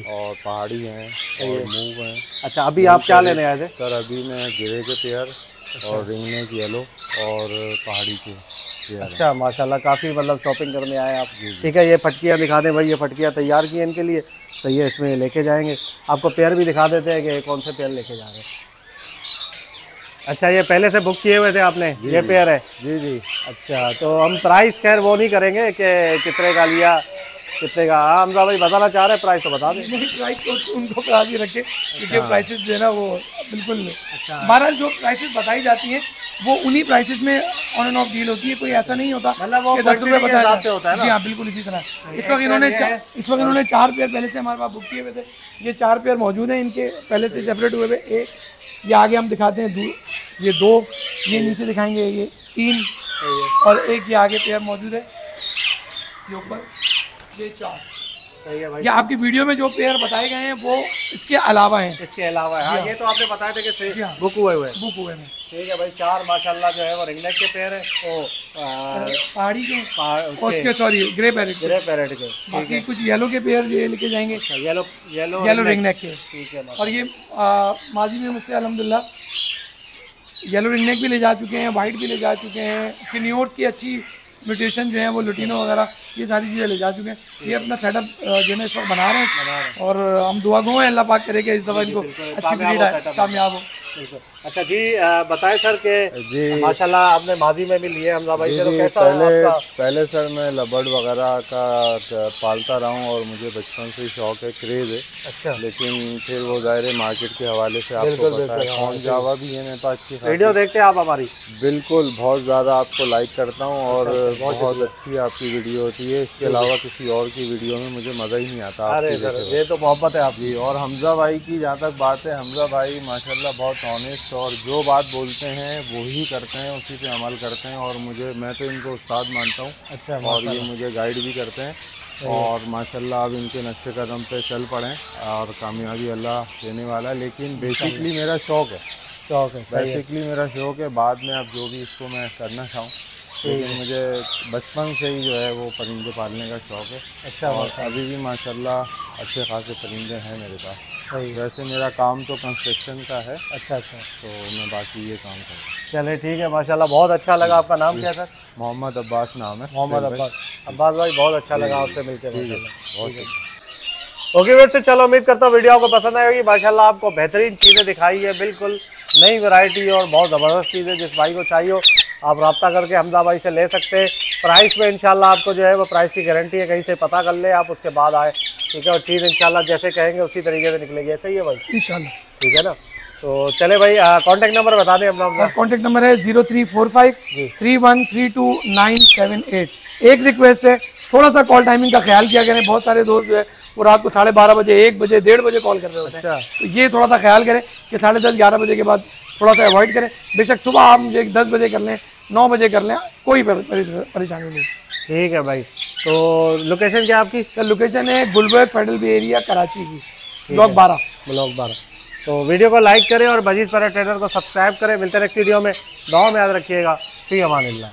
और पहाड़ी हैं और मूव हैं। अच्छा, अभी आप क्या लेने आए थे? सर अभी मैं गिरे के पेयर और रिंग नेक येलो और पहाड़ी के पेयर। अच्छा माशाल्लाह, काफ़ी मतलब शॉपिंग करने आए आप। ठीक है, ये फटकियाँ दिखा दें भाई, ये फटकियाँ तैयार की हैं इनके लिए। सही है, इसमें लेके जाएंगे। आपको पेयर भी दिखा देते हैं कि कौन से पेयर लेके जा रहे हैं। अच्छा, ये पहले से बुक किए हुए थे आपने? ये पेयर है? जी जी। अच्छा, तो हम प्राइस खैर वो नहीं करेंगे कि कितने का लिया कितने का। हाँ हमजा भाई बताना चाह रहे हैं, प्राइस तो बता दें। नहीं, प्राइस तो उनको बता ही रखे, क्योंकि प्राइसेस जो है ना वो बिल्कुल हमारा जो प्राइसेस बताई जाती हैं वो उन्हीं प्राइसेस में ऑन एंड ऑफ डील होती है, कोई ऐसा नहीं होता मतलब वो कि 10 रुपये quantity के हिसाब से होता है ना? जी हाँ, बिल्कुल इसी तरह। इस वक्त इन्होंने 4 पेयर पहले से हमारे पास बुक किए हुए थे। ये 4 पेयर मौजूद हैं इनके, पहले से सेपरेट हुए हुए। एक ये आगे हम दिखाते हैं, ये 2, ये नीचे दिखाएंगे, ये 3 और एक ये आगे पेयर मौजूद है, ये ऊपर ये 4। सही है भाई। ये आपकी वीडियो में जो पेयर बताए गए हैं वो इसके अलावा हैं, इसके अलावा है। हाँ, ये तो आपने बताया था कि हाँ। बुक हुए हुए। बुक हुए हैं। ठीक है भाई, 4 माशाल्लाह जो है वो रिंगनेक के पेयर है, वो पहाड़ी के उसके उसके सॉरी ग्रे पैरेट के, ग्रे पैरेट के। बाकी कुछ येलो के पेयर ये लेके जाएंगे, येलो येलो येलो रिंगनेक के। ठीक है। और ये माजी में मुझसे अल्हम्दुलिल्लाह येलो रिंगनेक भी ले जा चुके हैं, वाइट भी ले जा चुके हैं, किनियोर्स की अच्छी म्यूटेशन जो है वो लुटिनो वगैरह ये सारी चीज़ें ले जा चुके हैं। ये अपना सेटअप जो है इस वक्त बना रहे हैं और हम दुआ गो हैं अल्लाह पाक करे कि इस दफ़ा इनको अच्छी ब्रीड है, कामयाब हो। अच्छा जी, बताएं सर कि जी माशाल्लाह आपने माजी में भी लिए हमजा भाई से, तो कैसा पहले सर मैं लबर्ड वगैरह का पालता रहा हूँ और मुझे बचपन से शौक है, क्रेज़ है। अच्छा, लेकिन फिर वो ज़ाहिर मार्केट के हवाले से आपको पता है कौन जावा भी है मेरे पास की वीडियो देखते हैं आप हमारी? बिल्कुल, बहुत ज़्यादा आपको लाइक करता हूँ और बहुत अच्छी आपकी वीडियो होती है। इसके अलावा किसी और की वीडियो में मुझे मज़ा ही नहीं आता। अरे सर ये तो मोहब्बत है आपकी। और हमजा भाई की जहाँ तक बात है, हमजा भाई माशाल्लाह बहुत ऑनेस्ट और जो बात बोलते हैं वो ही करते हैं, उसी पे अमल करते हैं और मैं तो इनको उस्ताद मानता हूँ। अच्छा, और ये मुझे गाइड भी करते हैं और माशाल्लाह अब इनके नक्शे कदम पे चल पड़े और कामयाबी अल्लाह देने वाला है। लेकिन बेसिकली मेरा शौक़ है, बेसिकली मेरा शौक़ है। बाद में अब जो भी इसको मैं करना चाहूँ, लेकिन मुझे बचपन से ही जो है वो परिंदे पालने का शौक़ है। अच्छा, और अभी भी माशाल्लाह अच्छे खासे परिंदे हैं मेरे पास। वैसे मेरा काम तो कंस्ट्रक्शन का है। अच्छा, तो मैं बाकी ये काम करता हूँ। चले ठीक है, माशाल्लाह बहुत अच्छा लगा। आपका नाम क्या है सर? मोहम्मद अब्बास नाम है। मोहम्मद अब्बास भाई, बहुत अच्छा लगा आपसे मिलकर। बहुत ओके वैसे चलो, उम्मीद करता हूँ वीडियो आपको पसंद आएगी। माशाल्लाह आपको बेहतरीन चीज़ें दिखाई है, बिल्कुल नई वैरायटी और बहुत ज़बरदस्त चीज़ें। जिस भाई को चाहिए हो आप रब्ता करके हमजा भाई से ले सकते हैं। प्राइस में इंशाल्लाह आपको जो है वो प्राइस की गारंटी है, कहीं से पता कर ले आप, उसके बाद आए। ठीक है, और चीज़ इंशाल्लाह जैसे कहेंगे उसी तरीके से निकलेगी। ऐसे ही है भाई इंशाल्लाह। ठीक है ना? तो चले भाई, कॉन्टैक्ट नंबर बता दें अपना। कॉन्टैक्ट नंबर है 0345313298। एक रिक्वेस्ट है, थोड़ा सा कॉल टाइमिंग का ख्याल किया करें। बहुत सारे दोस्त जो है वो रात को 12:30 बजे, 1 बजे, 1:30 बजे कॉल कर रहे होते हैं। तो ये थोड़ा सा ख्याल करें कि 10:30, 11 बजे के बाद थोड़ा सा अवॉइड करें। बेशक सुबह आप मुझे 10 बजे कर लें, 9 बजे कर लें, कोई परेशानी नहीं। ठीक है भाई, तो लोकेशन क्या आपकी? तो लोकेशन है गुलबर्ग फेडरल बे एरिया कराची की, ब्लॉक 12। तो वीडियो को लाइक करें और बजीज़ पैरा ट्रेडर को सब्सक्राइब करें। मिलते हैं नेक्स्ट वीडियो में। दुआ में याद रखिएगा। फी अमानिल्लाह।